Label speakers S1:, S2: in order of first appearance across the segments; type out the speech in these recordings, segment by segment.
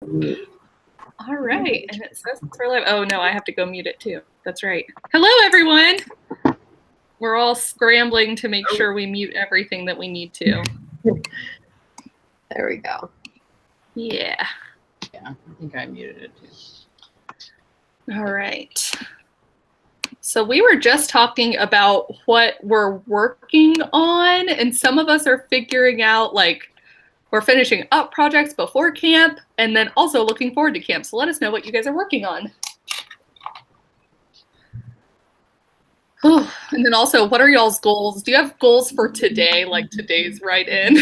S1: All right, and it says we're live. Oh no, I have to go mute it too. That's right. Hello, everyone. We're all scrambling to make sure we mute everything that we need to.
S2: There we go.
S1: Yeah.
S3: Yeah, I think I muted it too.
S1: All right. So we were just talking about what we're working on, and some of us are figuring out, like, we're finishing up projects before camp and then also looking forward to camp. So let us know what you guys are working on. And then also, what are y'all's goals? Do you have goals for today, like today's write-in?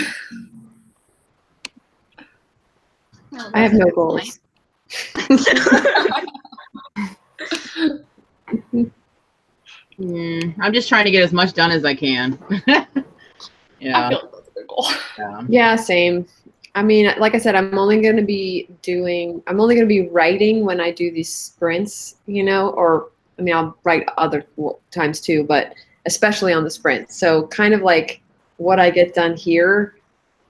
S2: I have no goals.
S3: I'm just trying to get as much done as I can. Yeah.
S1: I feel like that's a good goal.
S2: Yeah, same. I mean, like I said, I'm only going to be writing when I do these sprints, you know, or I mean, I'll write other times too, but especially on the sprints. So kind of like what I get done here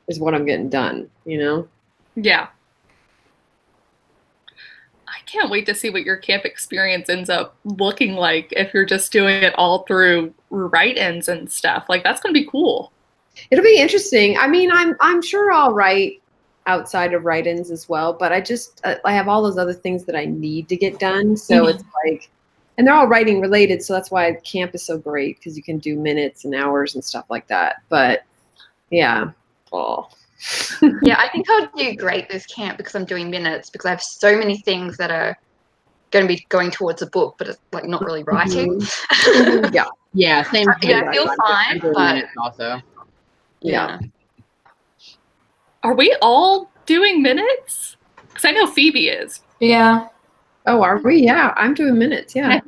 S2: is what I'm getting done, you know?
S1: Yeah. I can't wait to see what your camp experience ends up looking like if you're just doing it all through write-ins and stuff. Like, that's going to be cool.
S2: It'll be interesting. I mean, I'm sure I'll write outside of write-ins as well, but I have all those other things that I need to get done. So it's like, and they're all writing related. So that's why camp is so great, because you can do minutes and hours and stuff like that. But yeah. Oh.
S4: Yeah, I think I'll do great this camp because I'm doing minutes, because I have so many things that are going to be going towards a book, but it's like not really writing.
S2: Yeah.
S3: Yeah, same.
S4: Yeah, I feel fine, but
S3: also.
S2: Yeah.
S1: Are we all doing minutes? Because I know Phoebe is.
S5: Yeah.
S2: Oh, are we? Yeah, I'm doing minutes. Yeah.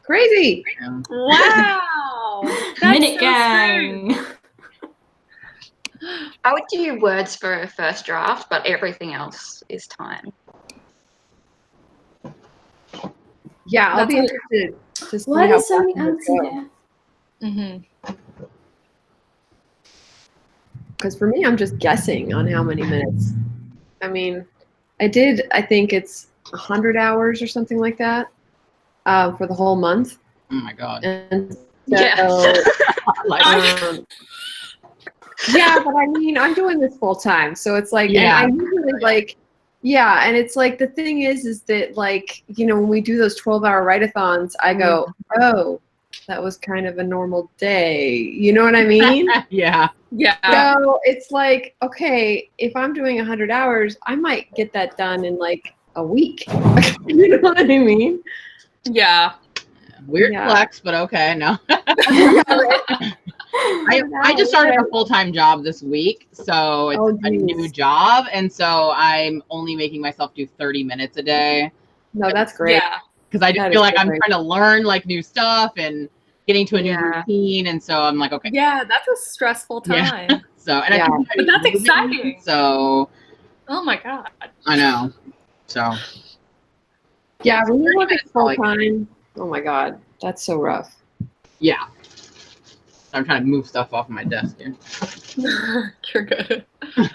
S2: Crazy.
S3: Yeah.
S1: Wow.
S5: Minute
S1: so
S5: gang.
S4: I would do words for a first draft, but everything else is time.
S2: Yeah, I'll be interested to see
S5: Why
S2: how
S5: there's so many
S2: fast
S5: ants
S2: it
S5: in
S2: goes.
S5: here?
S1: Mm-hmm.
S2: Because for me, I'm just guessing on how many minutes. I mean, I think it's 100 hours or something like that for the whole month.
S3: Oh my God.
S2: And so,
S4: Yeah.
S2: yeah, but I mean, I'm doing this full time. So it's like,
S3: Yeah.
S2: and I usually like, yeah, and it's like, the thing is that, like, you know, when we do those 12-hour write-a-thons, I go, oh, that was kind of a normal day. You know what I mean?
S3: Yeah.
S1: Yeah.
S2: So it's like, okay, if I'm doing 100 hours, I might get that done in like a week. You know what I mean?
S1: Yeah.
S3: Weird
S2: Yeah.
S3: flex, but okay, no. I just started a full-time job this week, so it's a new job, and so I'm only making myself do 30 minutes a day.
S2: No, that's great.
S1: Yeah.
S3: Because I just feel like I'm trying to learn like new stuff and getting to a new routine, and so I'm like, okay.
S1: Yeah, that's a stressful time.
S3: Yeah. So, and
S1: but that's exciting.
S3: So.
S1: Oh my God.
S3: I know. So.
S2: Yeah, when you work full time, oh my God, that's so rough.
S3: Yeah. I'm trying to move stuff off my desk here.
S1: You're good.
S3: I'm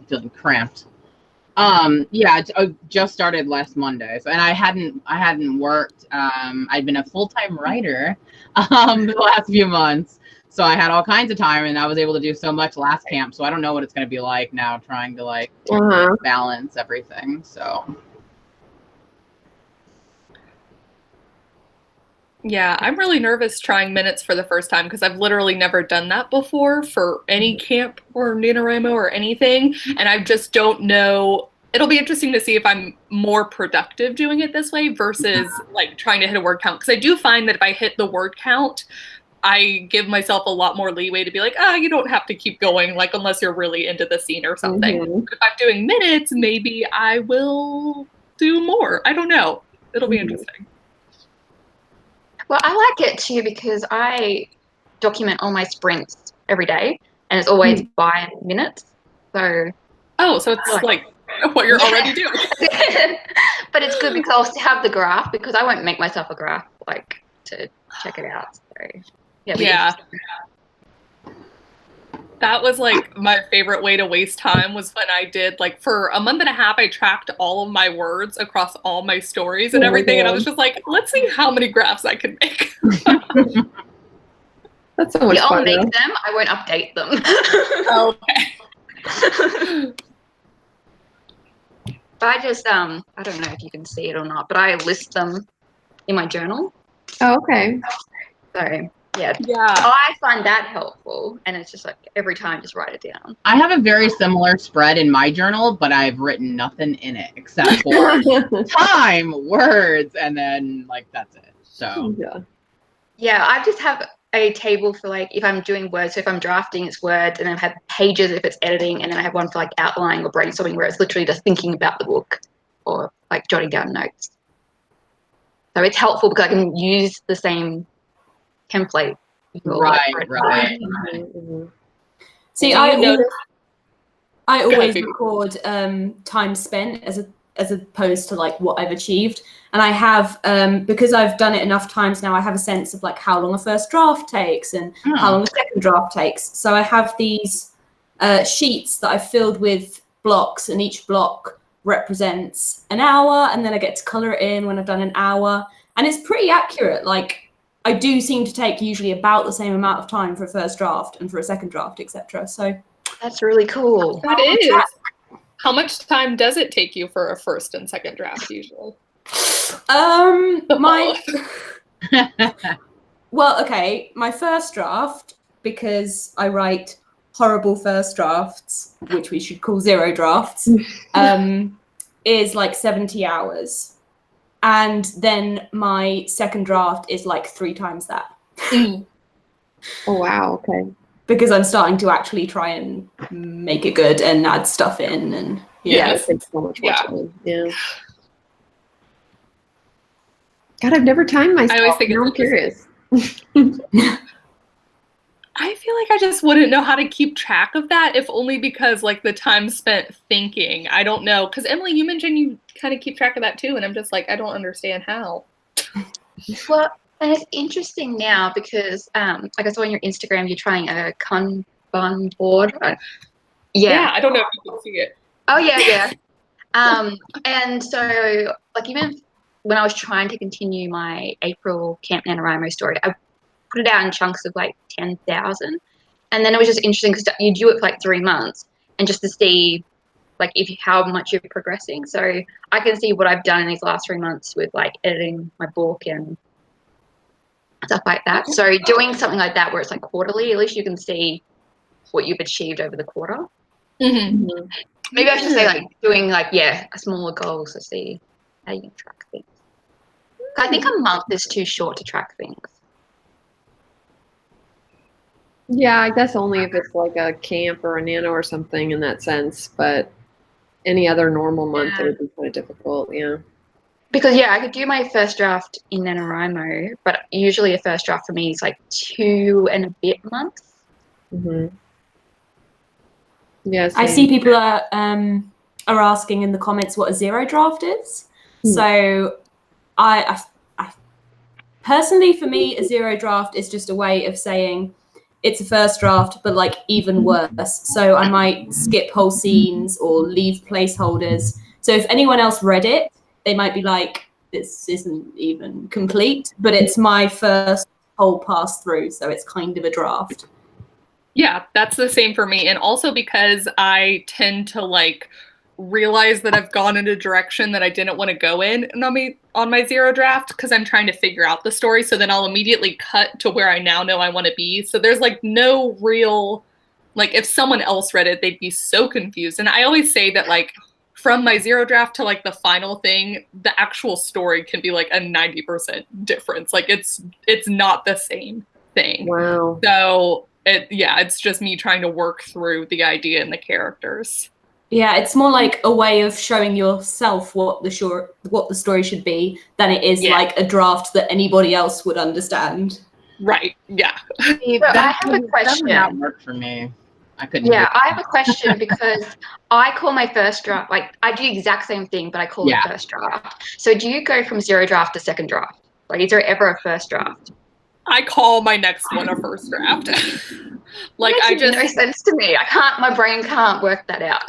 S3: feeling cramped. Yeah, I just started last Monday, so, and I hadn't worked. I'd been a full-time writer the last few months, so I had all kinds of time, and I was able to do so much last camp. So I don't know what it's going to be like now, trying to like balance everything. So.
S1: Yeah, I'm really nervous trying minutes for the first time because I've literally never done that before for any camp or NaNoWriMo or anything, and I just don't know. It'll be interesting to see if I'm more productive doing it this way versus like trying to hit a word count, because I do find that if I hit the word count, I give myself a lot more leeway to be like, you don't have to keep going, like, unless you're really into the scene or something. But if I'm doing minutes, maybe I will do more. I don't know. It'll be interesting.
S4: Well, I like it too because I document all my sprints every day, and it's always by minutes. So.
S1: Oh, so it's like what you're already doing.
S4: But it's good because I'll still have the graph, because I won't make myself a graph like to check it out. So yeah.
S1: That was like my favorite way to waste time was when I did like for a month and a half, I tracked all of my words across all my stories and everything. And I was just like, let's see how many graphs I can make.
S2: That's so much
S4: Yeah, I'll
S2: fun.
S4: make
S2: though.
S4: them. I won't update them.
S1: Okay.
S4: But I just I don't know if you can see it or not, but I list them in my journal.
S2: Oh, okay.
S4: So yeah,
S1: Yeah.
S4: I find that helpful, and it's just like every time just write it down.
S3: I have a very similar spread in my journal, but I've written nothing in it except for time, words, and then like that's it. So
S4: Yeah, I just have a table for like if I'm doing words. So if I'm drafting, it's words, and then I have pages if it's editing, and then I have one for like outlining or brainstorming where it's literally just thinking about the book or like jotting down notes. So it's helpful because I can use the same template.
S3: right.
S2: Mhm.
S5: See,
S1: Do
S5: I
S1: you notice-
S5: always
S1: Phoebe.
S5: record time spent as opposed to like what I've achieved, and I have because I've done it enough times now. I have a sense of like how long a first draft takes and how long a second draft takes. So I have these sheets that I've filled with blocks, and each block represents an hour, and then I get to color it in when I've done an hour, and it's pretty accurate. Like I do seem to take usually about the same amount of time for a first draft and for a second draft, etc. So
S4: That's really cool.
S1: That is. How much time does it take you for a first and second draft usually?
S5: Well, okay, my first draft, because I write horrible first drafts, which we should call zero drafts, is like 70 hours. And then my second draft is like 3 times that.
S2: Oh, wow. Okay.
S5: Because I'm starting to actually try and make it good and add stuff in. And
S2: Yeah, it takes so much more time. Yeah. God, I've never timed myself.
S1: I always think
S2: Now I'm
S1: it's
S2: curious.
S1: I feel like I just wouldn't know how to keep track of that, if only because like the time spent thinking. I don't know. Because Emily, you mentioned you kind of keep track of that too. And I'm just like, I don't understand how.
S4: Well, and it's interesting now because like I saw on your Instagram, you're trying a Kanban board.
S1: Yeah, I don't know if you can see it.
S4: Oh yeah. And so like even when I was trying to continue my April Camp NaNoWriMo story, I put it out in chunks of like 10,000, and then it was just interesting because you do it for like 3 months and just to see like how much you're progressing. So I can see what I've done in these last 3 months with like editing my book and stuff like that. So doing something like that where it's like quarterly, at least you can see what you've achieved over the quarter.
S1: Mm-hmm.
S4: Maybe I should say like doing like a smaller goals to see how you can track things. I think a month is too short to track things.
S2: Yeah, I guess only if it's like a camp or a nano or something in that sense. But any other normal month, it would be kind of difficult. Yeah.
S4: Because I could do my first draft in NaNoWriMo, but usually a first draft for me is like 2 and a bit months.
S2: Mm-hmm. Yes.
S5: I see people are asking in the comments what a zero draft is. So I personally, for me, a zero draft is just a way of saying it's a first draft, but like even worse. So I might skip whole scenes or leave placeholders. So if anyone else read it, they might be like, this isn't even complete, but it's my first whole pass through. So it's kind of a draft.
S1: Yeah, that's the same for me. And also because I tend to like realize that I've gone in a direction that I didn't want to go in on my zero draft because I'm trying to figure out the story. So then I'll immediately cut to where I now know I want to be. So there's like no real, like if someone else read it, they'd be so confused. And I always say that like from my zero draft to like the final thing, the actual story can be like a 90% difference. Like it's not the same thing.
S2: Wow.
S1: So it's just me trying to work through the idea and the characters.
S5: Yeah, it's more like a way of showing yourself what the story should be than it is like a draft that anybody else would understand.
S1: Right. Yeah.
S4: I have a question.
S3: That worked for me. I couldn't.
S4: Yeah, I have a question because I call my first draft, like I do the exact same thing, but I call it first draft. So do you go from zero draft to second draft? Like, is there ever a first draft?
S1: I call my next one a first draft. Like
S4: It
S1: I
S4: makes
S1: just,
S4: no sense to me. I can't. My brain can't work that out.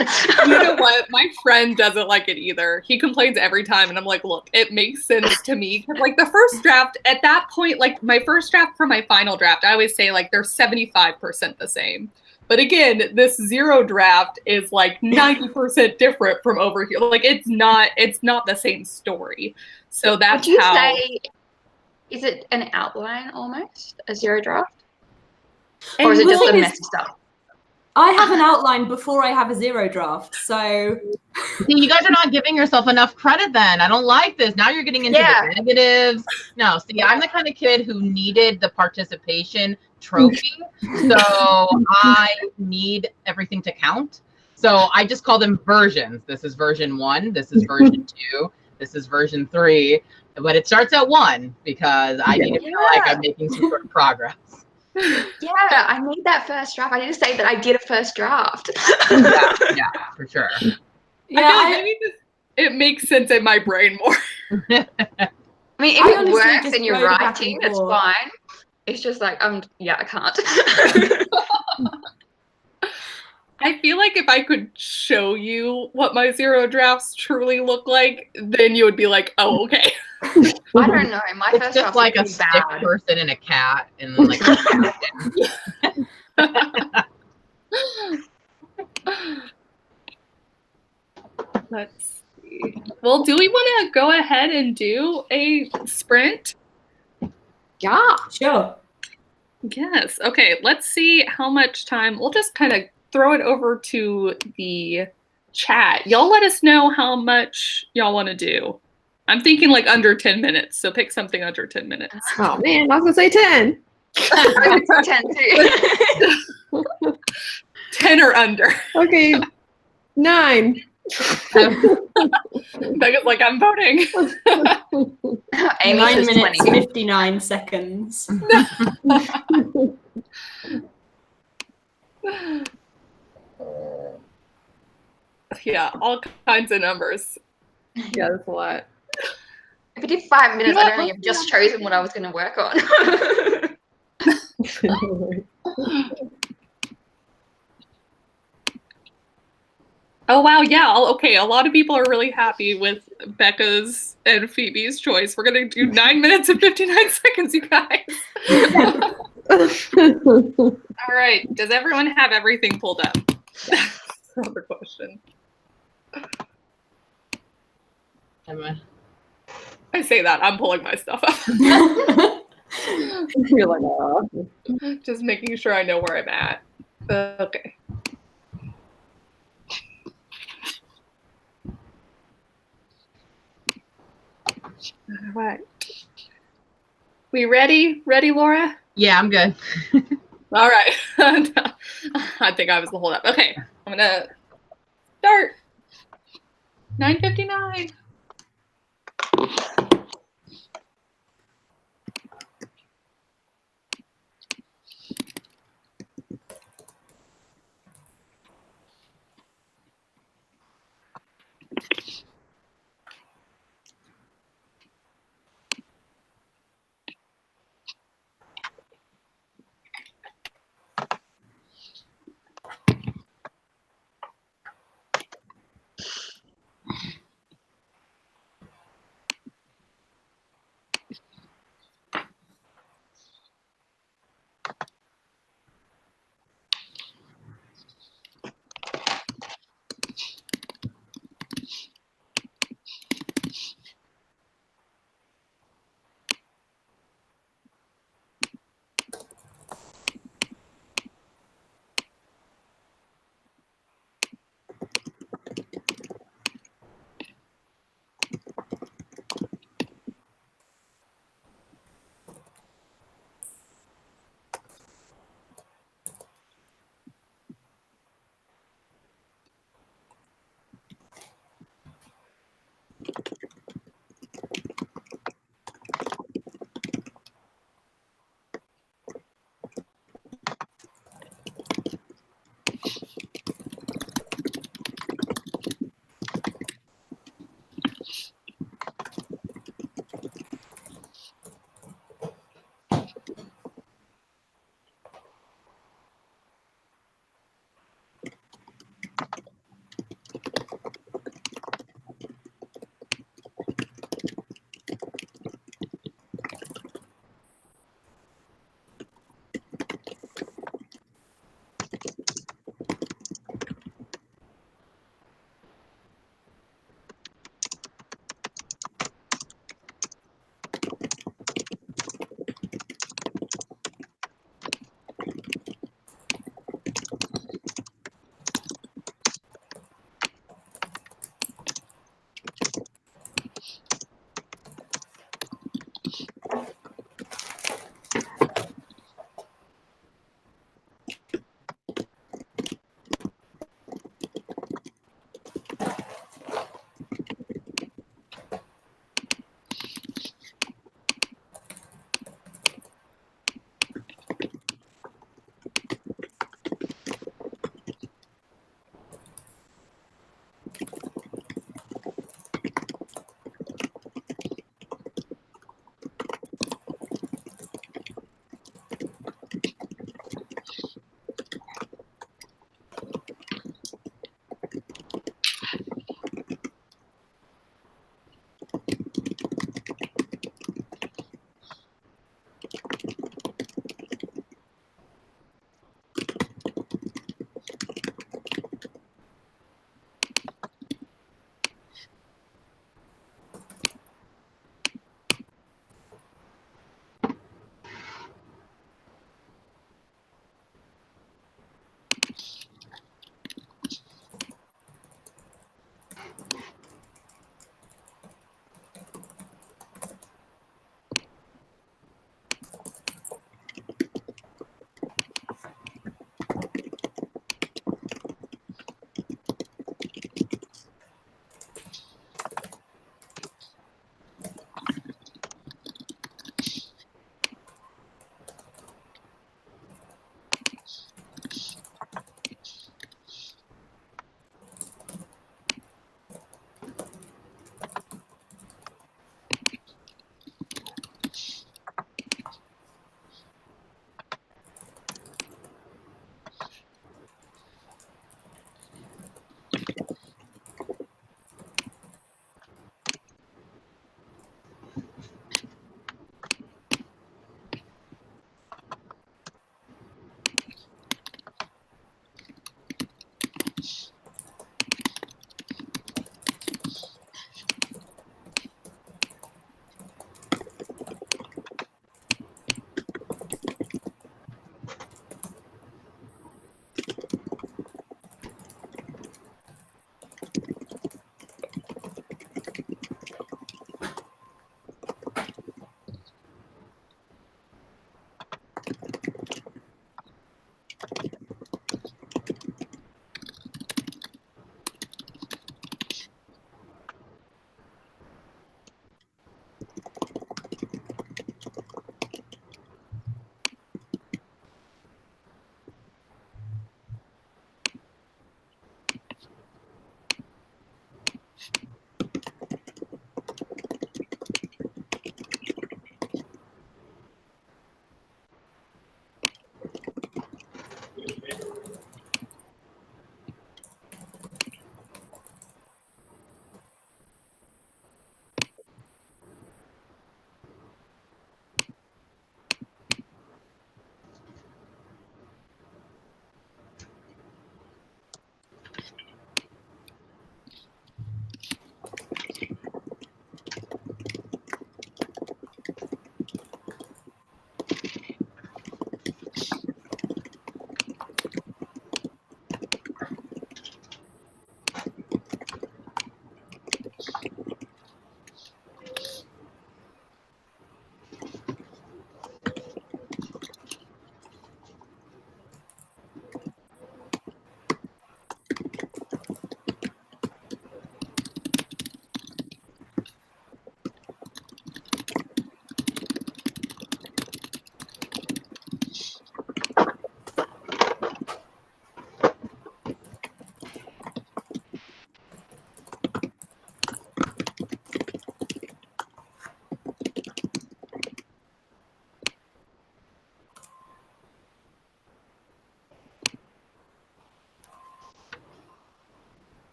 S1: you know what? My friend doesn't like it either. He complains every time, and I'm like, look, it makes sense to me. Cause like the first draft, at that point, like my first draft for my final draft, I always say like they're 75% the same. But again, this zero draft is like 90% different from over here. Like it's not the same story. So that's
S4: Would you
S1: how.
S4: say, is it an outline almost, a zero draft? Or is it
S5: the
S4: just a
S5: thing is,
S4: messy stuff?
S5: I have an outline before I have a zero draft, so
S3: See, you guys are not giving yourself enough credit then. I don't like this. Now you're getting into the negatives. No, see, I'm the kind of kid who needed the participation trophy. So I need everything to count. So I just call them versions. This is version 1. This is version 2. This is version 3. But it starts at 1 because I need to feel like I'm making some sort of progress.
S4: Yeah, I need that first draft. I need to say that I did a first draft.
S3: Yeah, for sure.
S5: yeah,
S1: I feel like maybe it makes sense in my brain more.
S4: I mean, if
S5: I
S4: it
S5: honestly
S4: works
S5: just
S4: and you're
S5: go back
S4: writing,
S5: and
S4: it's
S5: forth.
S4: fine. It's just like, yeah, I can't.
S1: I feel like if I could show you what my zero drafts truly look like, then you would be like, oh, okay.
S4: I don't know. My
S3: It's
S4: first
S3: just
S4: draft
S3: like a
S4: was
S3: stick
S4: bad.
S3: person and a cat, and then like a cat.
S1: Let's see. Well, do we want to go ahead and do a sprint?
S2: Yeah.
S5: sure.
S1: Yes. Okay. Let's see how much time. We'll just kind of throw it over to the chat. Y'all let us know how much y'all want to do. I'm thinking like under 10 minutes. So pick something under 10 minutes.
S2: Oh man, I was gonna say 10.
S4: I would say 10 too.
S1: 10 or under.
S2: Okay, 9.
S1: Megan's like, I'm voting.
S4: Amy
S5: 9
S4: says
S5: minutes,
S4: 20.
S5: 59 seconds.
S1: Yeah, all kinds of numbers.
S2: Yeah, that's a lot.
S4: If I did 5 minutes, I'd only have just chosen what I was going to work on.
S1: Oh, wow. Yeah. Okay. A lot of people are really happy with Becca's and Phoebe's choice. We're going to do 9 minutes and 59 seconds, you guys. All right. Does everyone have everything pulled up? That's another question. I say that. I'm pulling my stuff up.
S2: You're like, oh.
S1: Just making sure I know where I'm at. Okay. All right. We ready? Ready, Laura?
S3: Yeah, I'm good.
S1: All right. I think I was the holdup. Okay. I'm going to start. 9:59.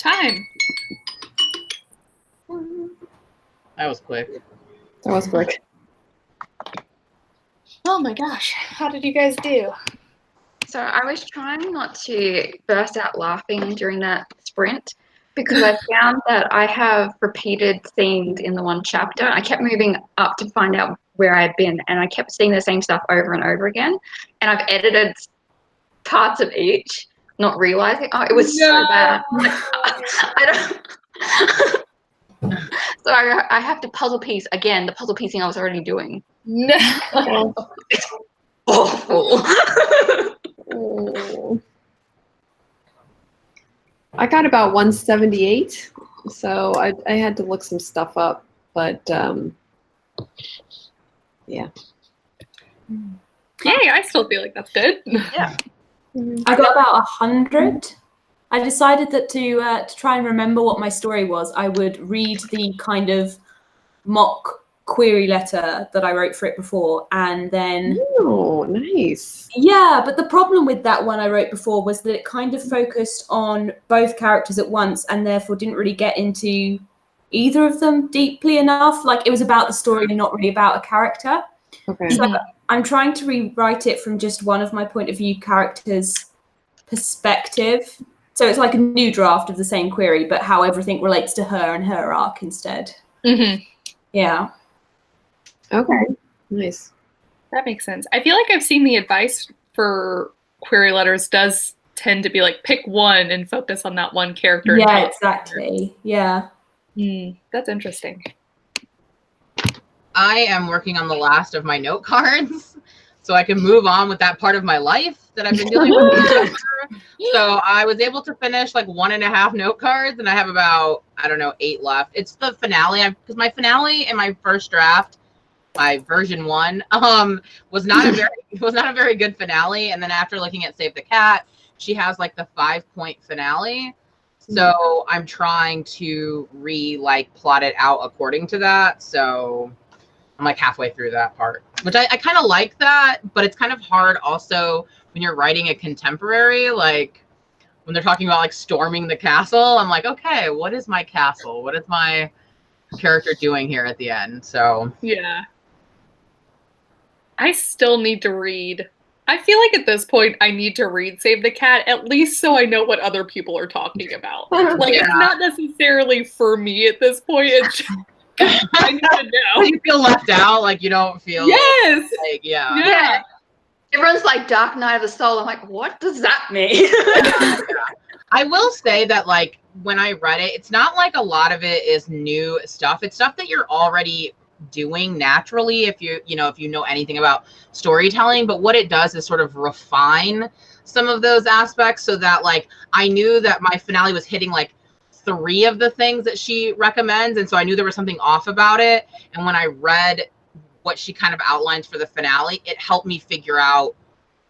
S1: time.
S3: That was quick.
S2: That was quick.
S1: Oh my gosh, how did you guys do?
S4: So I was trying not to burst out laughing during that sprint because I found that I have repeated scenes in the one chapter. I kept moving up to find out where I had been, and I kept seeing the same stuff over and over again. And I've edited parts of each, not realizing, oh, it was so bad. I don't. So I have to puzzle piece again, the puzzle piecing I was already doing.
S1: No.
S4: It's awful.
S2: Oh. I got about 178, so I had to look some stuff up, but yeah.
S1: Yay, I still feel like that's good.
S4: Yeah.
S5: I got about 100. I decided that to try and remember what my story was, I would read the kind of mock query letter that I wrote for it before, and then
S2: Oh, nice.
S5: yeah, but the problem with that one I wrote before was that it kind of focused on both characters at once and therefore didn't really get into either of them deeply enough. Like, it was about the story and not really about a character.
S2: Okay.
S5: So I'm trying to rewrite it from just one of my point of view characters' perspective. So it's like a new draft of the same query, but how everything relates to her and her arc instead.
S1: Mm-hmm.
S5: Yeah.
S2: Okay. Nice.
S1: That makes sense. I feel like I've seen the advice for query letters does tend to be like, pick one and focus on that one character.
S5: Yeah,
S1: and
S5: exactly. Yeah.
S1: That's interesting.
S3: I am working on the last of my note cards so I can move on with that part of my life that I've been dealing with. So I was able to finish like 1.5 note cards, and I have about, I don't know, 8 left. It's the finale, because my finale in my first draft, my version 1, was not a very good finale. And then after looking at Save the Cat, she has like the 5-point finale. So I'm trying to plot it out according to that. So I'm like halfway through that part, which I kind of like that, but it's kind of hard also when you're writing a contemporary, like when they're talking about like storming the castle. I'm like, okay, what is my castle? What is my character doing here at the end? So
S1: yeah. I still need to read. I feel like at this point I need to read Save the Cat, at least so I know what other people are talking about. Like, it's not necessarily for me at this point. It's just, I need to know.
S3: You feel left out, like you don't feel
S1: yes.
S3: like
S4: Yeah. Everyone's like Dark Night of the Soul. I'm like, what does that mean?
S3: I will say that, like, when I read it, it's not like a lot of it is new stuff. It's stuff that you're already doing naturally if you know anything about storytelling. But what it does is sort of refine some of those aspects so that, like, I knew that my finale was hitting like 3 of the things that she recommends, and so I knew there was something off about it. And when I read what she kind of outlines for the finale, it helped me figure out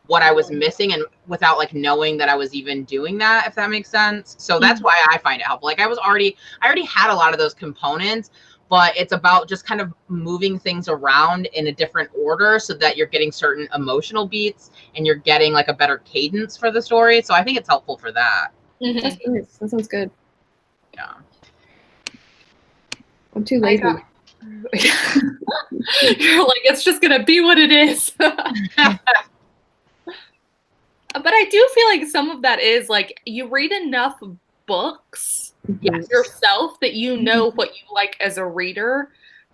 S3: what I was missing, and without like knowing that I was even doing that, if that makes sense. So that's why I find it helpful. Like, I already had a lot of those components, but it's about just kind of moving things around in a different order so that you're getting certain emotional beats and you're getting like a better cadence for the story. So I think it's helpful for that.
S2: That's nice. That sounds good.
S3: Yeah.
S2: I'm too lazy.
S1: You're like, it's just gonna be what it is. But I do feel like some of that is like, you read enough books yourself that you know what you like as a reader.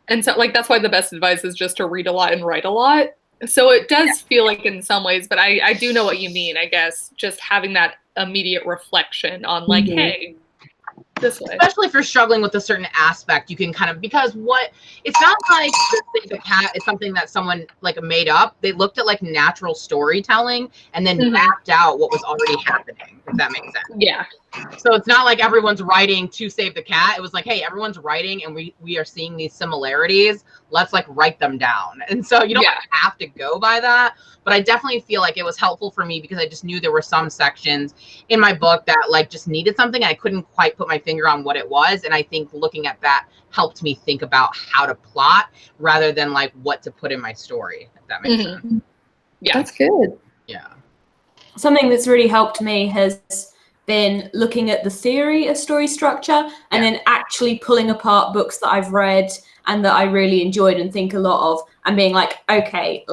S1: And so, like, that's why the best advice is just to read a lot and write a lot. So it does feel like in some ways, but I do know what you mean, I guess, just having that immediate reflection on like, hey, this way.
S3: Especially for struggling with a certain aspect, you can kind of, because it's not like the cat is something that someone like made up. They looked at like natural storytelling and then mapped out what was already happening, if that makes sense.
S1: Yeah.
S3: So it's not like everyone's writing to save the cat. It was like, hey, everyone's writing and we are seeing these similarities. Let's like write them down. And so you don't have to go by that. But I definitely feel like it was helpful for me because I just knew there were some sections in my book that like just needed something. I couldn't quite put my finger on what it was. And I think looking at that helped me think about how to plot rather than like what to put in my story, if that makes sense.
S1: Yeah.
S2: That's good.
S3: Yeah.
S5: Something that's really helped me has been looking at the theory of story structure and then actually pulling apart books that I've read and that I really enjoyed and think a lot of, and being like, okay,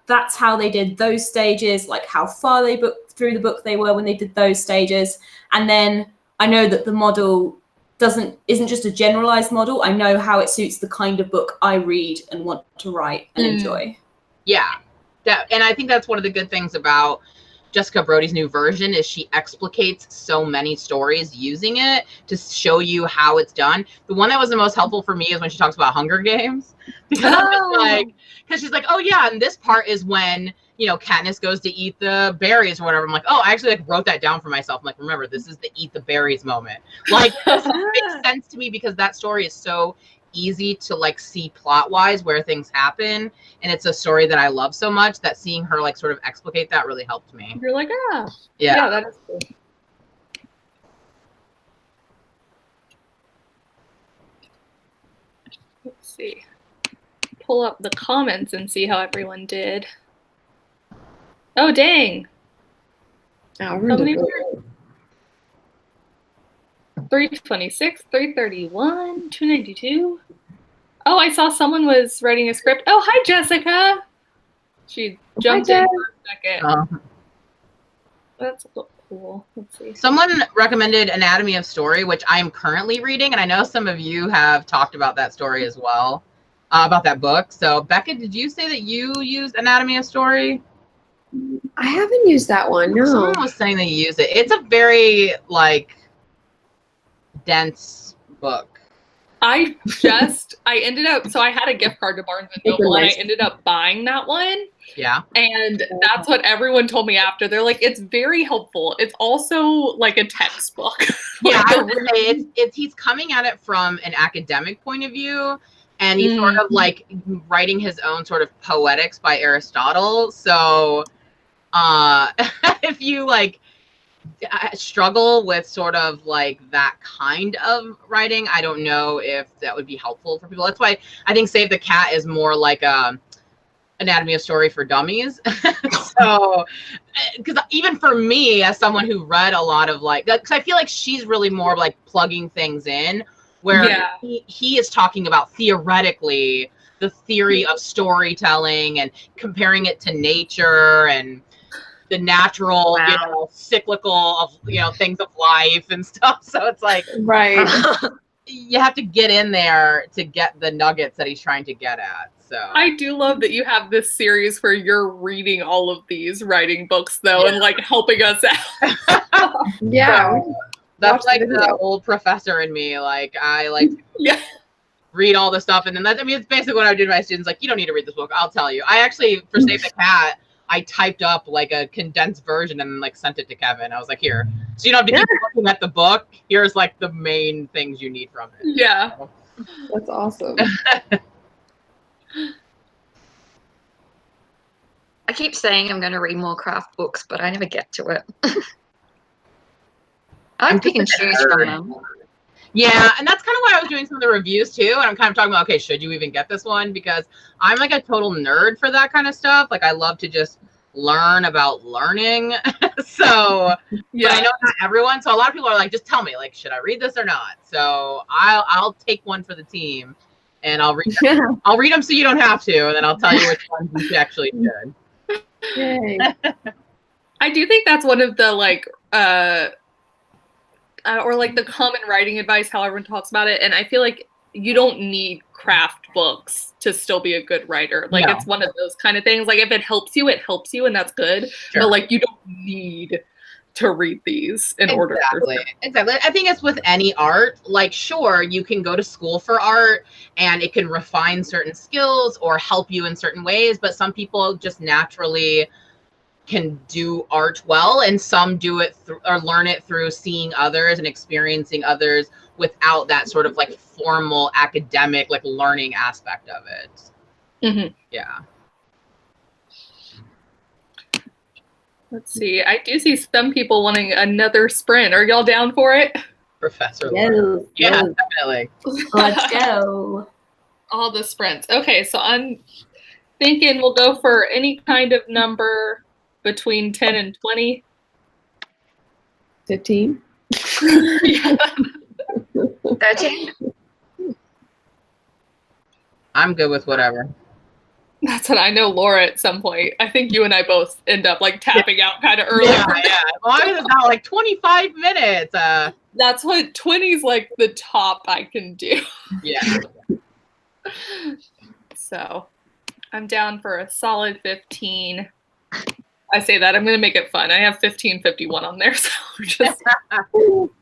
S5: that's how they did those stages, like how far they through the book they were when they did those stages. And then I know that the model isn't just a generalized model. I know how it suits the kind of book I read and want to write and enjoy.
S3: Yeah, and I think that's one of the good things about Jessica Brody's new version is she explicates so many stories using it to show you how it's done. The one that was the most helpful for me is when she talks about Hunger Games, because she's like, oh yeah, and this part is when, you know, Katniss goes to eat the berries or whatever. I'm like, oh, I actually like wrote that down for myself. I'm like, remember, this is the eat the berries moment. Like, this makes sense to me because that story is so easy to like see plot wise where things happen, and it's a story that I love so much that seeing her like sort of explicate that really helped me.
S1: You're like, yeah, that is cool. Let's see, pull up the comments and see how everyone did. Oh dang,
S2: Oh,
S1: 326, 331, 292. Oh, I saw someone was writing a script. Oh, hi, Jessica. She jumped in for a second. That's cool. Let's see.
S3: Someone recommended Anatomy of Story, which I am currently reading, and I know some of you have talked about that story as well, about that book. So, Becca, did you say that you used Anatomy of Story?
S2: I haven't used that one. No.
S3: Someone was saying they use it. It's a very like dense book.
S1: I ended up, so I had a gift card to Barnes & Noble and I ended up buying that one.
S3: Yeah.
S1: And that's what everyone told me after. They're like, it's very helpful. It's also like a textbook.
S3: Yeah, I would say he's coming at it from an academic point of view, and he's sort of like writing his own sort of poetics by Aristotle. So if you like struggle with sort of like that kind of writing, I don't know if that would be helpful for people. That's why I think Save the Cat is more like a Anatomy of Story for dummies. So, because even for me, as someone who read a lot of like, because I feel like she's really more like plugging things in, where he is talking about theoretically the theory of storytelling and comparing it to nature and the natural, you know, cyclical of, you know, things of life and stuff. So it's like,
S2: right.
S3: You have to get in there to get the nuggets that he's trying to get at. So
S1: I do love that you have this series where you're reading all of these writing books though, and like helping us out.
S2: So,
S3: that's like the old professor in me. Like I like read all the stuff, and then that, I mean, it's basically what I do to my students. Like, you don't need to read this book. I'll tell you. I actually, for Save the Cat, I typed up like a condensed version and like sent it to Kevin. I was like, here, so you don't have to keep looking at the book. Here's like the main things you need from it.
S1: Yeah.
S3: So.
S2: That's awesome.
S4: I keep saying I'm going to read more craft books, but I never get to it. I like pick and choose from them.
S3: Yeah, and that's kind of why I was doing some of the reviews too. And I'm kind of talking about, okay, should you even get this one? Because I'm like a total nerd for that kind of stuff. Like I love to just learn about learning. So, but I know not everyone. So a lot of people are like, just tell me, like, should I read this or not? So I'll take one for the team, and I'll read them. I'll read them so you don't have to, and then I'll tell you which ones you actually should.
S2: Yay.
S1: I do think that's one of the like or like the common writing advice, how everyone talks about it. And I feel like you don't need craft books to still be a good writer. Like it's one of those kind of things. Like if it helps you, and that's good. Sure. But like you don't need to read these in order.
S3: Exactly. I think it's with any art. Like, sure, you can go to school for art and it can refine certain skills or help you in certain ways. But some people just naturally can do art well, and some do it or learn it through seeing others and experiencing others without that sort of like formal academic like learning aspect of it.
S1: Mm-hmm.
S3: Yeah.
S1: Let's see. I do see some people wanting another sprint. Are y'all down for it?
S3: Professor.
S2: Yes.
S3: Yeah, definitely.
S5: Let's go.
S1: All the sprints. Okay, so I'm thinking we'll go for any kind of number between 10 and 20.
S2: 15.
S1: Yeah.
S4: 13?
S3: I'm good with whatever.
S1: That's what I know, Laura, at some point. I think you and I both end up like tapping out kind of early.
S3: Yeah. As long as it's not like 25 minutes.
S1: That's what 20's like the top I can do.
S3: Yeah.
S1: So I'm down for a solid 15. I say that, I'm going to make it fun. I have 15:51 on there, so just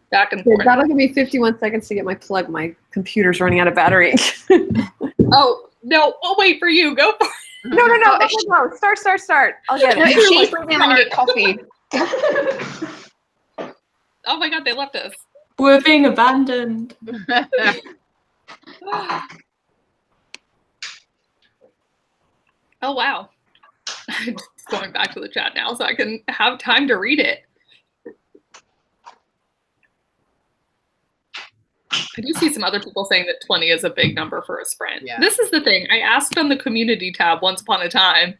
S1: back and forth.
S2: That'll give me 51 seconds to get my plug. My computer's running out of battery.
S1: Oh, no, I'll wait for you. Go for it.
S2: No. Start. I'll get
S4: No,
S2: it.
S4: if she's leaving, I'm going to get coffee.
S1: Oh my God, they left us.
S5: We're being abandoned.
S1: Oh, wow. I'm just going back to the chat now so I can have time to read it. I do see some other people saying that 20 is a big number for a sprint.
S3: Yeah.
S1: This is the thing. I asked on the community tab once upon a time,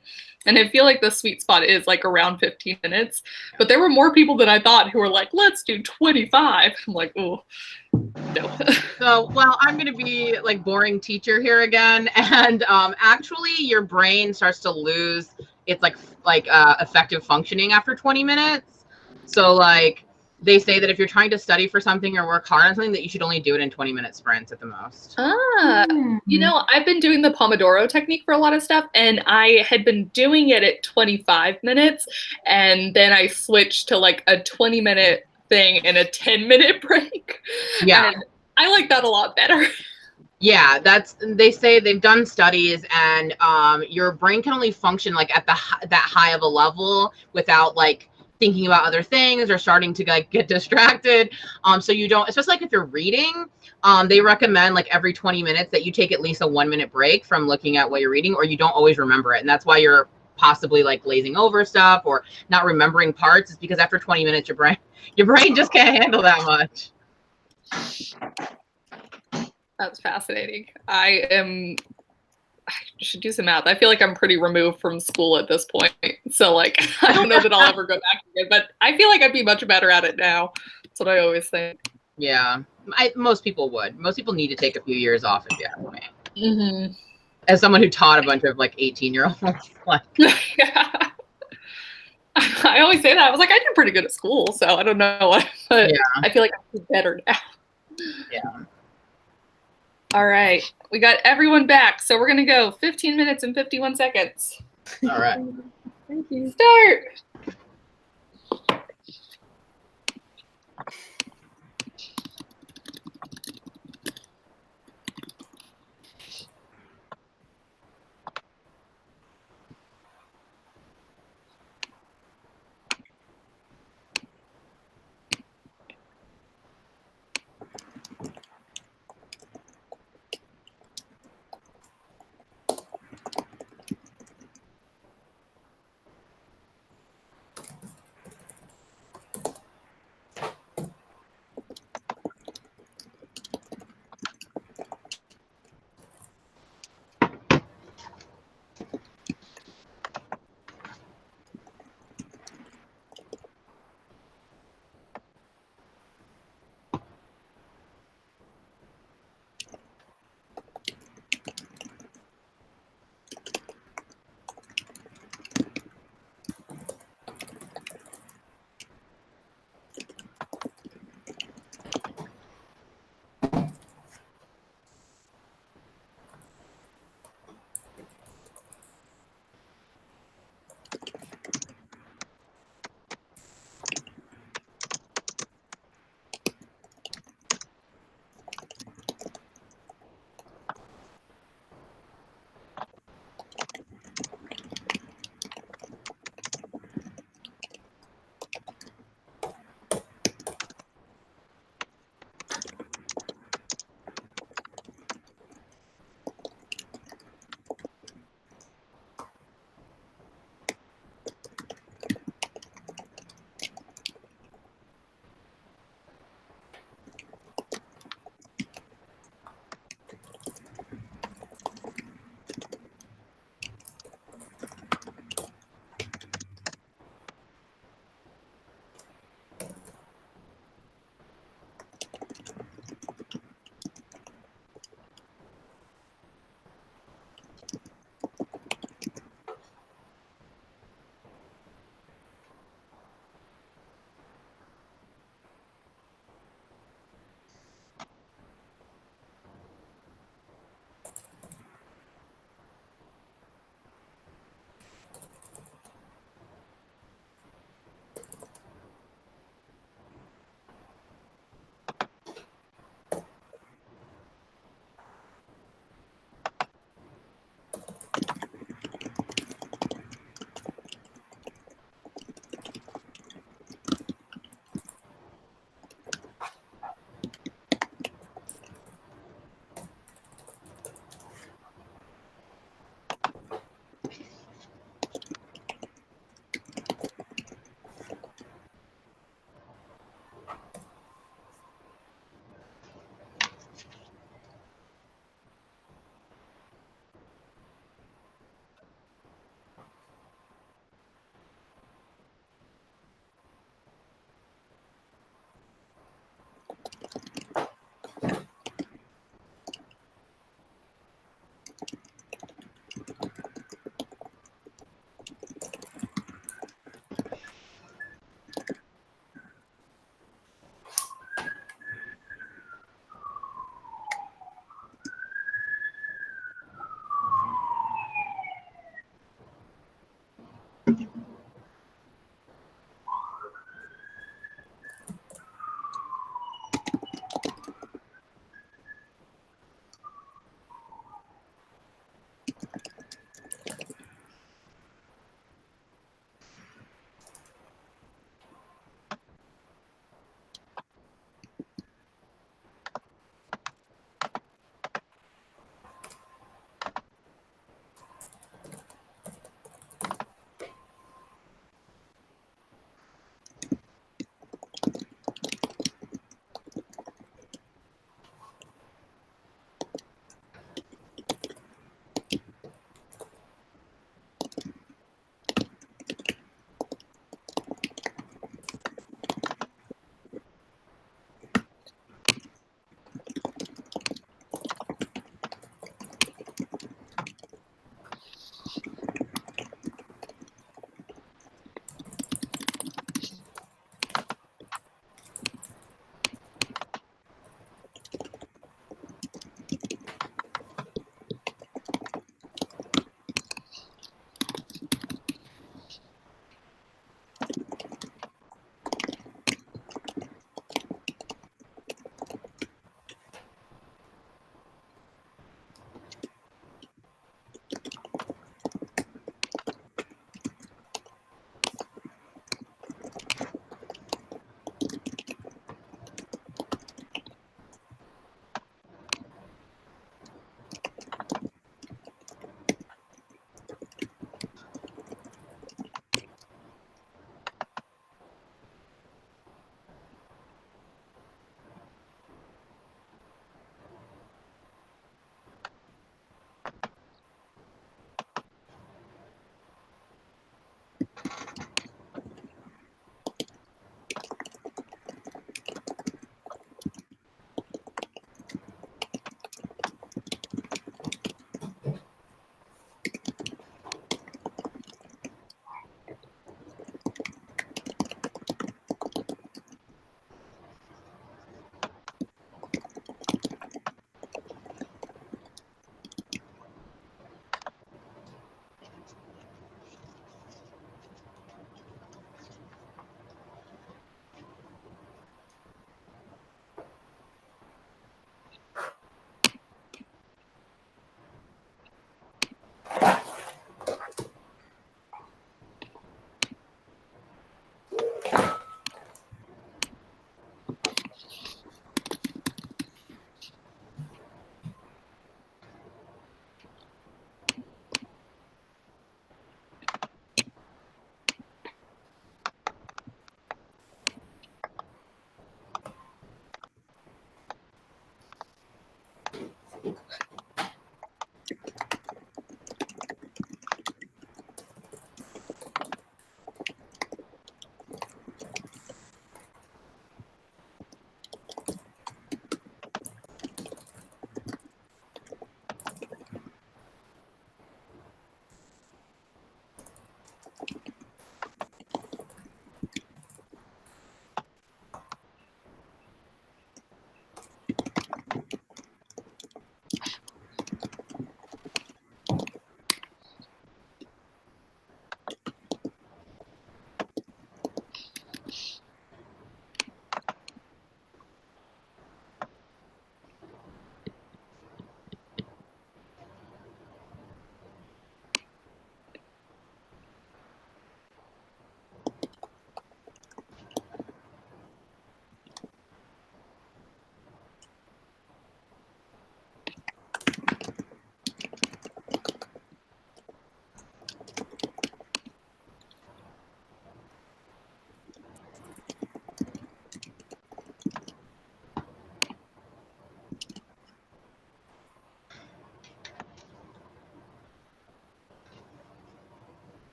S1: and I feel like the sweet spot is like around 15 minutes. But there were more people than I thought who were like, let's do 25. I'm like, oh, no.
S3: So, well, I'm going to be like boring teacher here again. And actually, your brain starts to lose its like effective functioning after 20 minutes. So like they say that if you're trying to study for something or work hard on something, that you should only do it in 20-minute sprints at the most.
S1: You know, I've been doing the Pomodoro technique for a lot of stuff, and I had been doing it at 25 minutes, and then I switched to like a 20-minute thing and a 10-minute break.
S3: Yeah.
S1: And I like that a lot better.
S3: Yeah, they say they've done studies, and your brain can only function like at that high of a level without like thinking about other things or starting to like get distracted. So you don't, especially like if you're reading, they recommend like every 20 minutes that you take at least a 1-minute break from looking at what you're reading, or you don't always remember it. And that's why you're possibly like glazing over stuff or not remembering parts, is because after 20 minutes, your brain just can't handle that much.
S1: That's fascinating. I should do some math. I feel like I'm pretty removed from school at this point. So like, I don't know that I'll ever go back again, but I feel like I'd be much better at it now. That's what I always think.
S3: Yeah, most people would. Most people need to take a few years off if you ask me.
S1: Mm-hmm.
S3: As someone who taught a bunch of like 18-year-olds. Like,
S1: Yeah. I always say that. I was like, I did pretty good at school, so I don't know what, but
S3: yeah.
S1: I feel like I'm better now.
S3: Yeah.
S1: All right. We got everyone back. So we're going to go 15 minutes and 51 seconds.
S3: All right.
S2: Thank you.
S1: Start.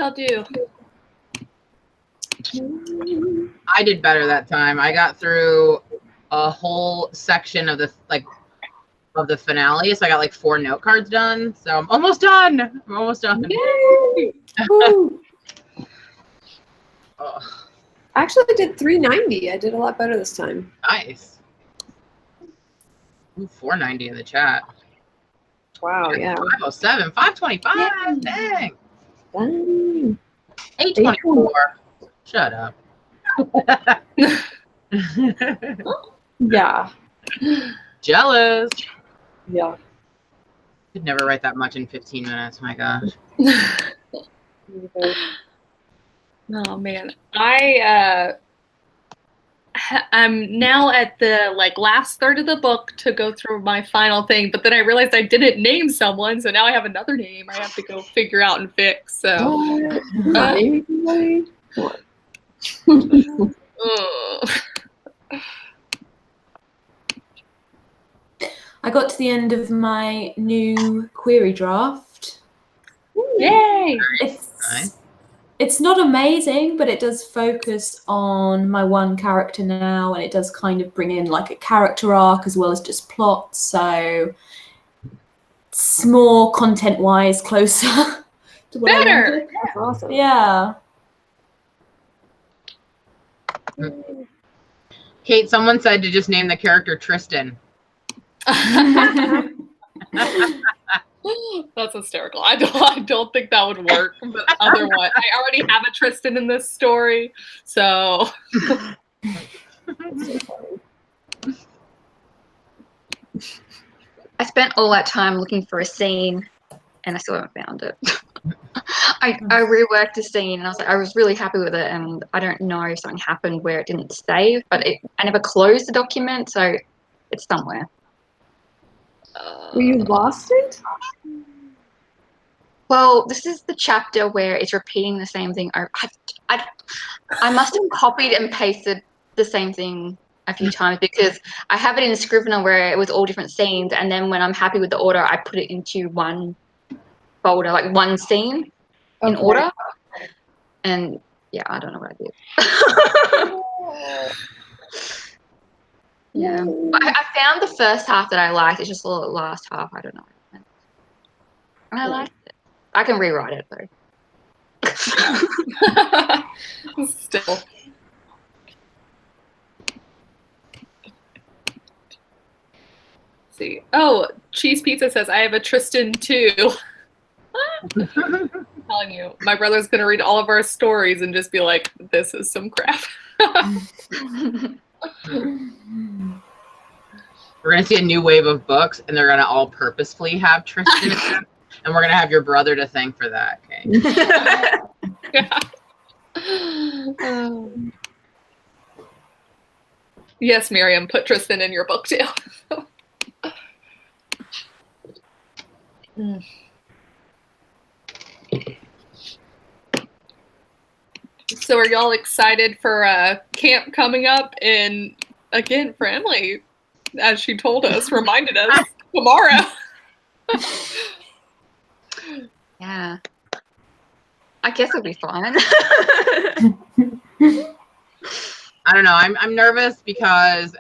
S1: y'all do?
S3: I did better that time. I got through a whole section of the finale, so I got like 4 note cards done. So I'm almost done.
S2: Yay! Woo.
S3: Oh,
S2: Actually, I did 390. I did a lot better this time.
S3: nice. Ooh, 490 in the chat.
S2: Wow, yeah.
S3: 507, 525.
S2: Yay.
S3: Dang.
S2: Dang.
S3: 824. Shut up.
S2: Yeah.
S3: Jealous.
S2: Yeah.
S3: Could never write that much in 15 minutes. My gosh.
S1: Oh man, I'm now at the last third of the book to go through my final thing, but then I realized I didn't name someone, so now I have another name I have to go figure out and fix. So
S2: Maybe.
S5: I got to the end of my new query draft.
S1: Yay!
S5: It's not amazing, but it does focus on my one character now, and it does kind of bring in like a character arc as well as just plot. So it's more content-wise closer to what I wanted.
S2: That's awesome.
S5: Yeah.
S3: Kate, someone said to just name the character Tristan.
S1: That's hysterical. I don't think that would work. But otherwise, I already have a Tristan in this story, so.
S4: I spent all that time looking for a scene, and I still haven't found it. I reworked a scene, and I was really happy with it, and I don't know if something happened where it didn't save, but I never closed the document, so it's somewhere.
S2: Well, you lost it?
S4: Well, this is the chapter where it's repeating the same thing. I must have copied and pasted the same thing a few times because I have it in Scrivener where it was all different scenes, and then when I'm happy with the order, I put it into one folder, like one scene in order. And yeah, I don't know what I did. Yeah, I found the first half that I liked. It's just the last half I don't know. And I liked it. I can rewrite it though.
S1: Still. See. Oh, Cheese Pizza says I have a Tristan too. I'm telling you, my brother's gonna read all of our stories and just be like, "This is some crap."
S3: We're gonna see a new wave of books, and they're gonna all purposefully have Tristan, and we're gonna have your brother to thank for that. Okay.
S1: Yeah. Yes, Miriam, put Tristan in your book too. So are y'all excited for camp coming up? And again, for Emily, as she told us, reminded us, tomorrow.
S4: Yeah. I guess it'll be fun.
S3: I don't know. I'm nervous because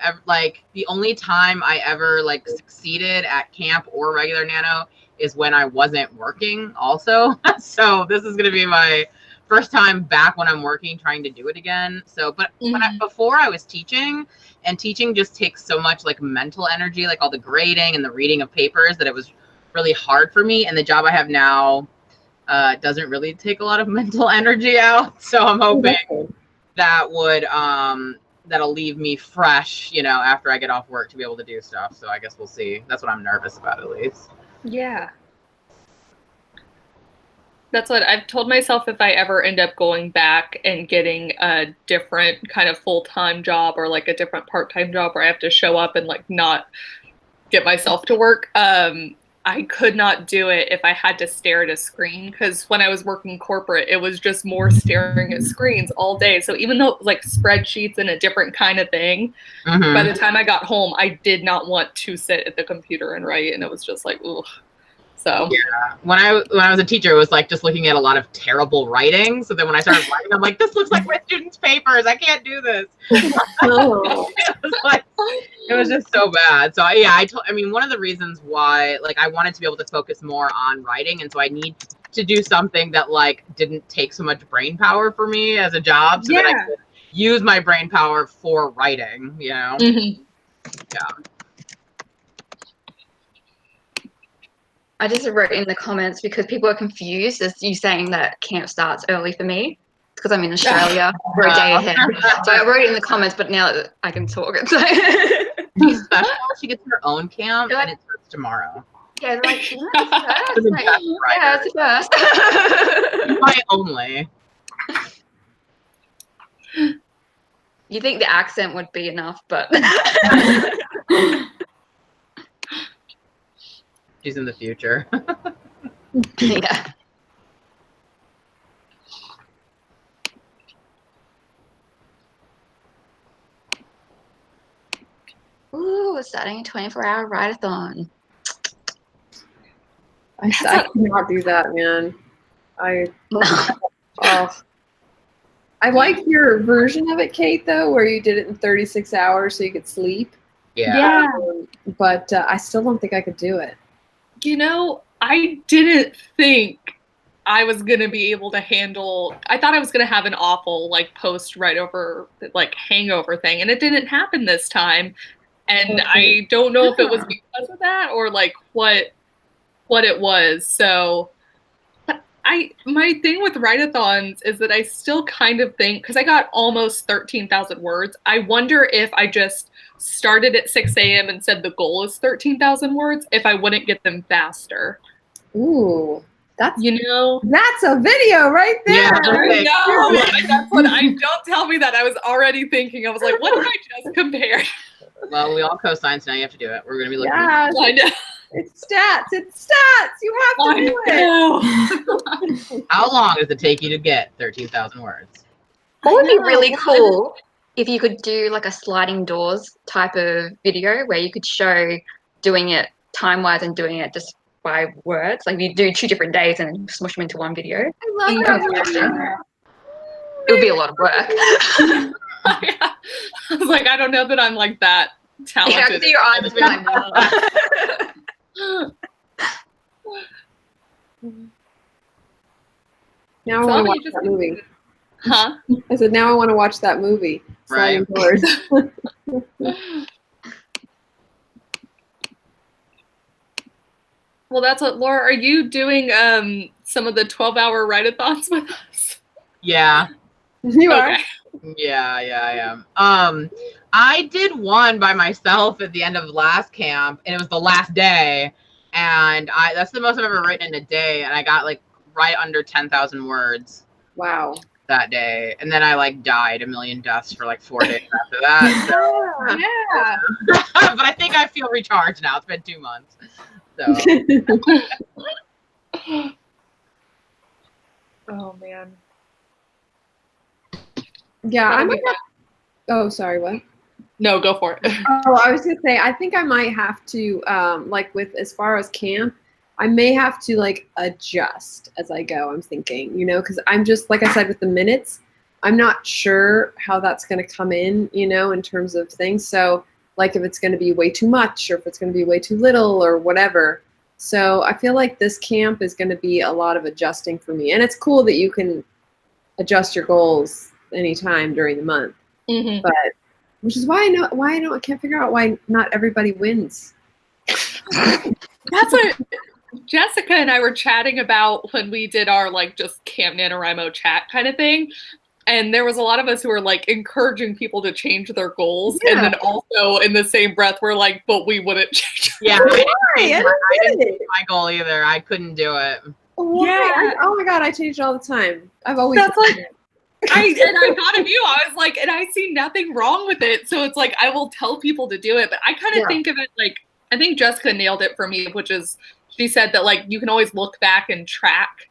S3: the only time I ever succeeded at camp or regular nano is when I wasn't working also. So this is gonna be my first time back when I'm working, trying to do it again. So, but before I was teaching, and teaching just takes so much mental energy, all the grading and the reading of papers, that it was really hard for me. And the job I have now doesn't really take a lot of mental energy out. So I'm hoping that would that'll leave me fresh, after I get off work to be able to do stuff. So I guess we'll see. That's what I'm nervous about, at least.
S1: Yeah. That's what I've told myself. If I ever end up going back and getting a different kind of full-time job or a different part-time job where I have to show up and not get myself to work, I could not do it if I had to stare at a screen, because when I was working corporate, it was just more staring at screens all day. So even though it was spreadsheets and a different kind of thing, by the time I got home, I did not want to sit at the computer and write, and it was just ugh. So
S3: yeah, when I was a teacher, it was like just looking at a lot of terrible writing. So then when I started writing, I'm like, this looks like my students' papers. I can't do this.
S2: Oh.
S3: It was just so bad. So yeah, I mean, one of the reasons why like I wanted to be able to focus more on writing, and so I need to do something that like didn't take so much brain power for me as a job, so that I could use my brain power for writing. You know.
S1: Mm-hmm.
S3: Yeah.
S4: I just wrote in the comments because people are confused as you saying that camp starts early for me because I'm in Australia. We're a day ahead. So I wrote it in the comments, but now that I can talk, it's like
S3: She's special. She gets her own camp, and it starts tomorrow.
S4: yeah, they're like, "Isn't that the first?" Like, yeah, it's the first.
S3: My only.
S4: You think the accent would be enough, but
S3: She's in the future.
S4: yeah. Ooh, we're starting a 24-hour write-a-thon.
S2: I cannot do that, man. I like your version of it, Kate, though, where you did it in 36 hours so you could sleep.
S3: Yeah.
S2: But I still don't think I could do it.
S1: You know, I didn't think I was going to be able to handle, I thought I was going to have an awful like post right over like hangover thing, and it didn't happen this time. And I don't know if it was because of that or like what it was. So my thing with write-a-thons is that I still kind of think, because I got almost 13,000 words, I wonder if I just started at 6 a.m. and said the goal is 13,000 words, if I wouldn't get them faster.
S2: Ooh, that's
S1: a
S2: video right there.
S3: Yeah,
S1: I know. That's what don't tell me that. I was already thinking, I was like, what did I just compare?
S3: Well, we all co-sign, so now you have to do it. We're going to be looking
S2: Yeah,
S1: I know.
S2: it's stats. You have to do it.
S3: How long does it take you to get 13,000 words?
S4: What would be really cool if you could do like a sliding doors type of video where you could show doing it time-wise and doing it just by words. Like you do 2 different days and smush them into one video.
S2: I love that.
S4: It would be a lot of work.
S1: Yeah. I was like, I don't know that I'm like that talented.
S4: Yeah, I can see your eyes just be like,
S2: Now I want to watch that movie.
S1: Huh?
S2: I said, now I want to watch that movie.
S3: Right.
S2: Sliding Doors.
S1: Well, that's what, Laura, are you doing some of the 12-hour write-a-thons with us?
S3: Yeah.
S2: You are?
S3: Yeah, I am. I did one by myself at the end of last camp, and it was the last day, and that's the most I've ever written in a day, and I got like right under 10,000 words.
S2: Wow.
S3: That day, and then I like died a million deaths for like 4 days after that. So.
S2: Yeah.
S3: But I think I feel recharged now. It's been 2 months. So
S1: Oh, man.
S2: Yeah, I might have. Oh, sorry, what?
S1: No, go for it.
S2: Oh, I was gonna say, I think I might have to, like with as far as camp, I may have to like adjust as I go. I'm thinking, because I'm just like I said with the minutes, I'm not sure how that's gonna come in, in terms of things. So like if it's gonna be way too much or if it's gonna be way too little or whatever. So I feel like this camp is gonna be a lot of adjusting for me, and it's cool that you can adjust your goals anytime during the month.
S1: Mm-hmm.
S2: But which is why I can't figure out why not everybody wins.
S1: That's what Jessica and I were chatting about when we did our like just Camp NaNoWriMo chat kind of thing. And there was a lot of us who were like encouraging people to change their goals. Yeah. And then also in the same breath, we're like, but we wouldn't change.
S3: Yeah, I didn't change my goal either. I couldn't do it.
S2: Why?
S1: Yeah.
S2: Oh my God, I change it all the time. I've always
S1: That's like it. I thought of you. I was like, and I see nothing wrong with it. So it's like, I will tell people to do it. But I kind of think of it like, I think Jessica nailed it for me, which is, she said that like, you can always look back and track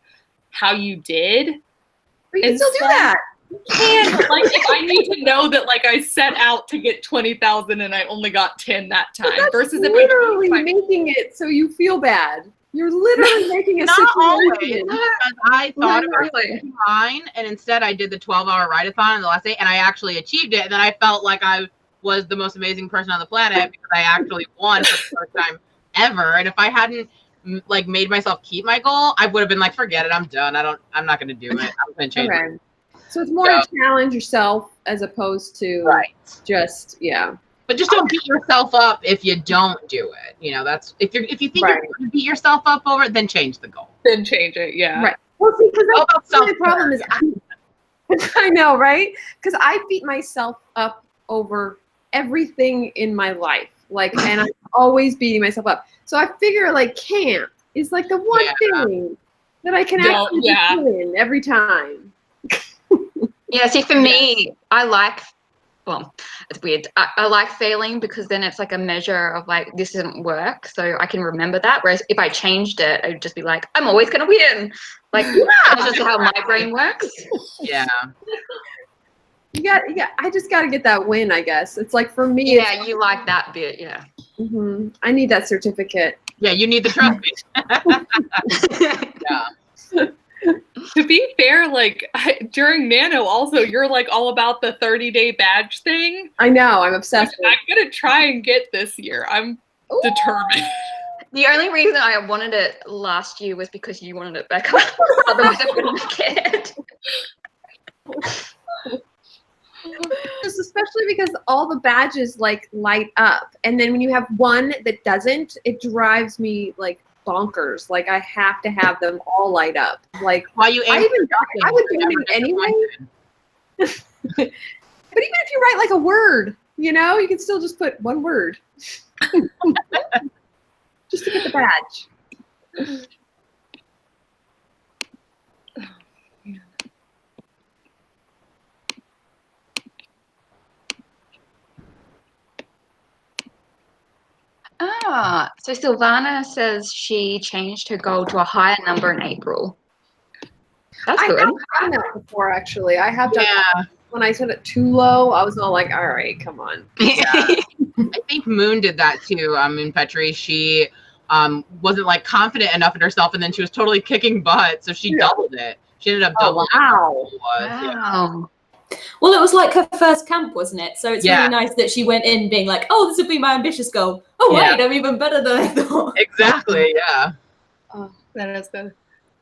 S1: how you did.
S2: But you can still do that.
S1: You can, but like, if I need to know that like I set out to get 20,000 and I only got 10 that time.
S2: That's
S1: versus
S2: literally making it so you feel bad. You're literally making a
S3: Not always,
S2: situation.
S3: because I thought about
S4: Really?
S3: mine, and instead I did the 12-hour write-a-thon in the last day, and I actually achieved it. And then I felt like I was the most amazing person on the planet because I actually won for the first time ever. And if I hadn't like made myself keep my goal, I would have been like, forget it, I'm done. I'm not going to do it. I'm going to change it.
S2: Okay. So it's more to challenge yourself as opposed to just
S3: But just don't beat yourself up if you don't do it. You know, that's if you think you're going to beat yourself up over it, then change the goal.
S1: Then change it. Yeah.
S2: Right. Well, see, because that's
S3: self-care.
S2: the problem is I know, right? Because I beat myself up over everything in my life, like, and I'm always beating myself up. So I figure like camp is like the one thing that I can actually win every time.
S4: Yeah, see, for me, I like, well, it's weird. I like failing because then it's like a measure of like, this didn't work. So I can remember that. Whereas if I changed it, it would just be like, I'm always going to win. Like, that's just how my brain works.
S3: Yeah.
S2: I just got to get that win, I guess. It's like for me.
S4: Yeah, you like that bit, yeah.
S2: I need that certificate.
S3: Yeah, you need the trophy. Yeah.
S1: To be fair, like during Nano also, you're like all about the 30-day badge thing.
S2: I know, I'm obsessed with it.
S1: I'm going to try and get this year. I'm determined.
S4: The only reason I wanted it last year was because you wanted it back up. Otherwise I wouldn't have cared.
S2: Just especially because all the badges like light up, and then when you have one that doesn't, it drives me like bonkers. Like I have to have them all light up. Like
S3: Why you
S2: I would do it anyway. But even if you write like a word, you know, you can still just put one word just to get the badge.
S4: So Silvana says she changed her goal to a higher number in April. That's good.
S2: I have done that before, actually. I have done that. When I set it too low, I was all like, all right, come on.
S3: Yeah. I think Moon did that too. Moon Petrie, she wasn't like confident enough in herself, and then she was totally kicking butt, so she doubled it. She ended up doubling
S2: wow.
S3: it. Wow.
S5: Well, it was like her first camp, wasn't it? So it's really nice that she went in being like, oh, this would be my ambitious goal. Oh, wait, I'm even better than I thought.
S3: Exactly, yeah.
S1: Oh, that is good.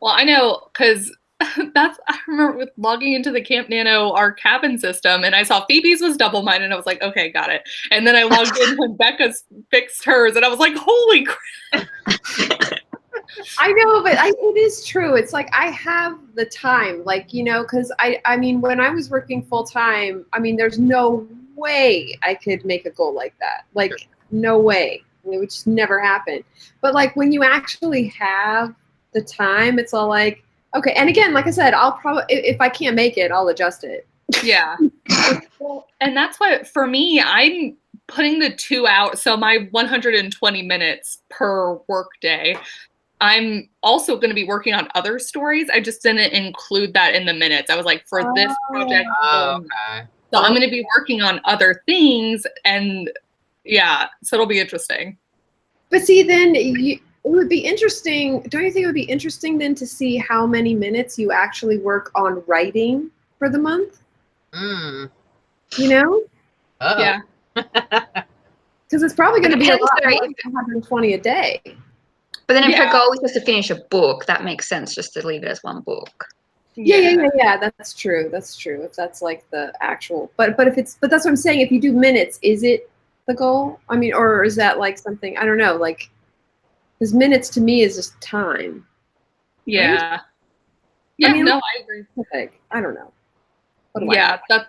S1: Well, I know, because I remember with logging into the Camp NaNo, our cabin system, and I saw Phoebe's was double mine, and I was like, okay, got it. And then I logged in when Becca's fixed hers, and I was like, holy crap.
S2: I know, but it is true. It's like I have the time, like, you know, because I mean, when I was working full time, I mean, there's no way I could make a goal like that. Like, no way. It would just never happen. But like when you actually have the time, it's all like, okay. And again, like I said, I'll probably, if I can't make it, I'll adjust it.
S1: Yeah. And that's why, for me, I'm putting the 2 out. So my 120 minutes per work day. I'm also going to be working on other stories. I just didn't include that in the minutes. I was like, for this project, so I'm going to be working on other things, and so it'll be interesting.
S2: But see, then it would be interesting. Don't you think it would be interesting then to see how many minutes you actually work on writing for the month? You know?
S1: Yeah.
S2: Because it's probably going to be a lot more than 120 a day.
S4: But then if her goal is just to finish a book, that makes sense just to leave it as one book.
S2: Yeah. That's true. That's true. If that's like the actual, but that's what I'm saying. If you do minutes, is it the goal? I mean, or is that like something, I don't know, like, because minutes to me is just time.
S1: Yeah.
S2: Right?
S1: Yeah,
S2: I mean,
S1: no, I agree.
S2: I don't know.
S1: That's,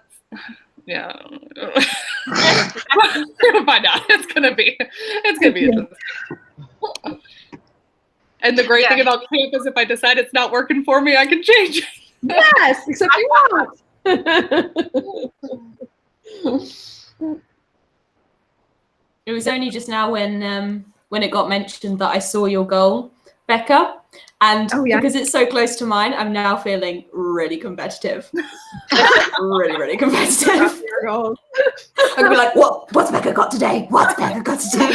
S1: we'll find out. It's gonna be interesting. And the great thing about camp is if I decide it's not working for me, I can change it.
S2: Yes, except you won't.
S5: It was only just now when it got mentioned that I saw your goal, Becca, and because it's so close to mine, I'm now feeling really competitive. really competitive. I'd be like, what's Becca got today? What's Becca got today?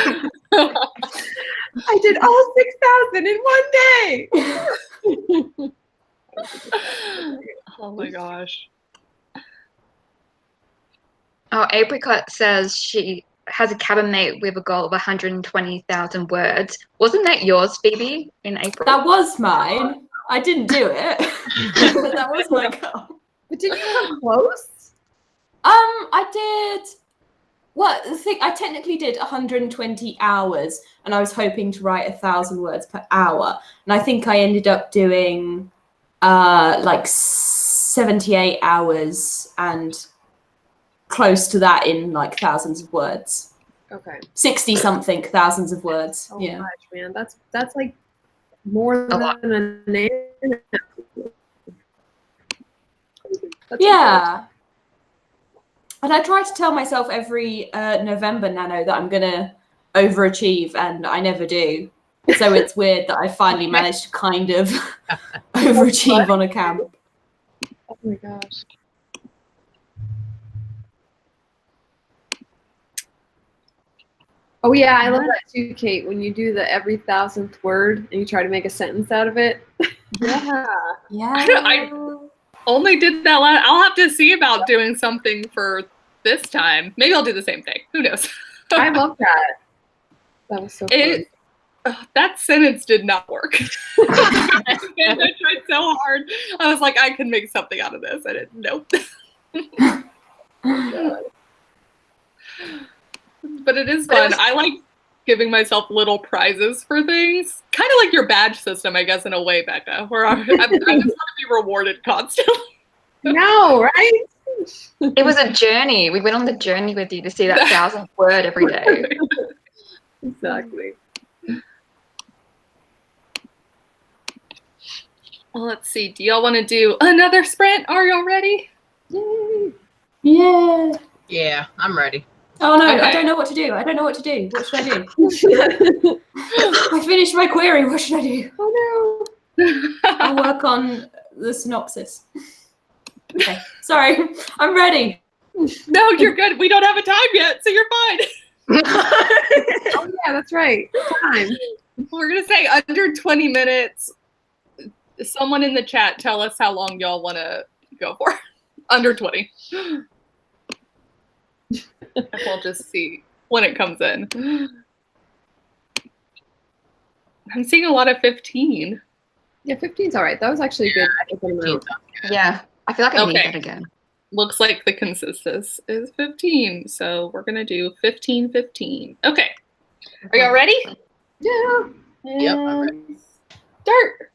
S2: I did all 6,000 in one day.
S1: Oh my gosh.
S4: Oh, Apricot says she has a cabin mate with a goal of 120,000 words. Wasn't that yours, Phoebe, in April?
S5: That was mine. I didn't do it, but that was my goal.
S2: But did you come close?
S5: I did. Well, the thing, I technically did 120 hours, and I was hoping to write 1,000 words per hour, and I think I ended up doing like 78 hours and close to that in like thousands of words.
S2: Okay.
S5: 60 something thousands of words.
S2: Oh
S5: Yeah.
S2: gosh, man, that's like more than a name.
S5: Yeah. And I try to tell myself every November Nano that I'm gonna overachieve, and I never do. So it's weird that I finally managed to kind of overachieve on a camp.
S2: Oh my gosh. Oh yeah, I love that too, Kate. When you do the every 1,000th word and you try to make a sentence out of it.
S1: Yeah.
S5: Yeah.
S1: I only did that last. I'll have to see about doing something for this time. Maybe I'll do the same thing. Who knows?
S2: I love that. That was so fun.
S1: That sentence did not work. I tried so hard. I was like, I can make something out of this. I didn't. Nope. But it is fun. I like giving myself little prizes for things. Kind of like your badge system, I guess, in a way, Becca, where I just want to be rewarded constantly.
S2: No, right?
S4: It was a journey. We went on the journey with you to see that 1,000th word every day.
S2: Exactly.
S1: Well, let's see. Do y'all want to do another sprint? Are y'all ready?
S2: Yay.
S5: Yeah.
S3: Yeah, I'm ready.
S5: Oh no,
S1: Okay.
S5: I don't know what to do. I don't know what to do. What should I do? I finished my query. What should I do?
S2: Oh no.
S5: I'll work on the synopsis. Okay, sorry. I'm ready.
S1: No, you're good. We don't have a time yet, so you're fine.
S2: Oh yeah, that's right. Time.
S1: We're going to say under 20 minutes. Someone in the chat tell us how long y'all want to go for. Under 20. We'll just see when it comes in. I'm seeing a lot of 15.
S2: Yeah, 15's all right. That was actually good.
S4: Yeah, I feel like I need
S1: Okay.
S4: that again.
S1: Looks like the consensus is 15. So we're going to do 15, 15. Okay. Are y'all ready?
S2: Yeah.
S3: Yep, I'm ready.
S1: Start.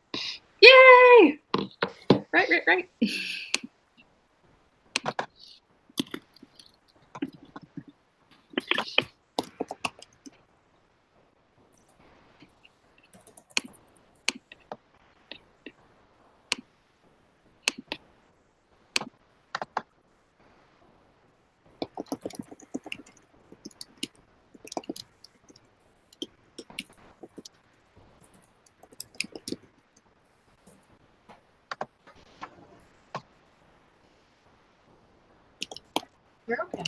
S1: Yay! Right.
S3: You're okay.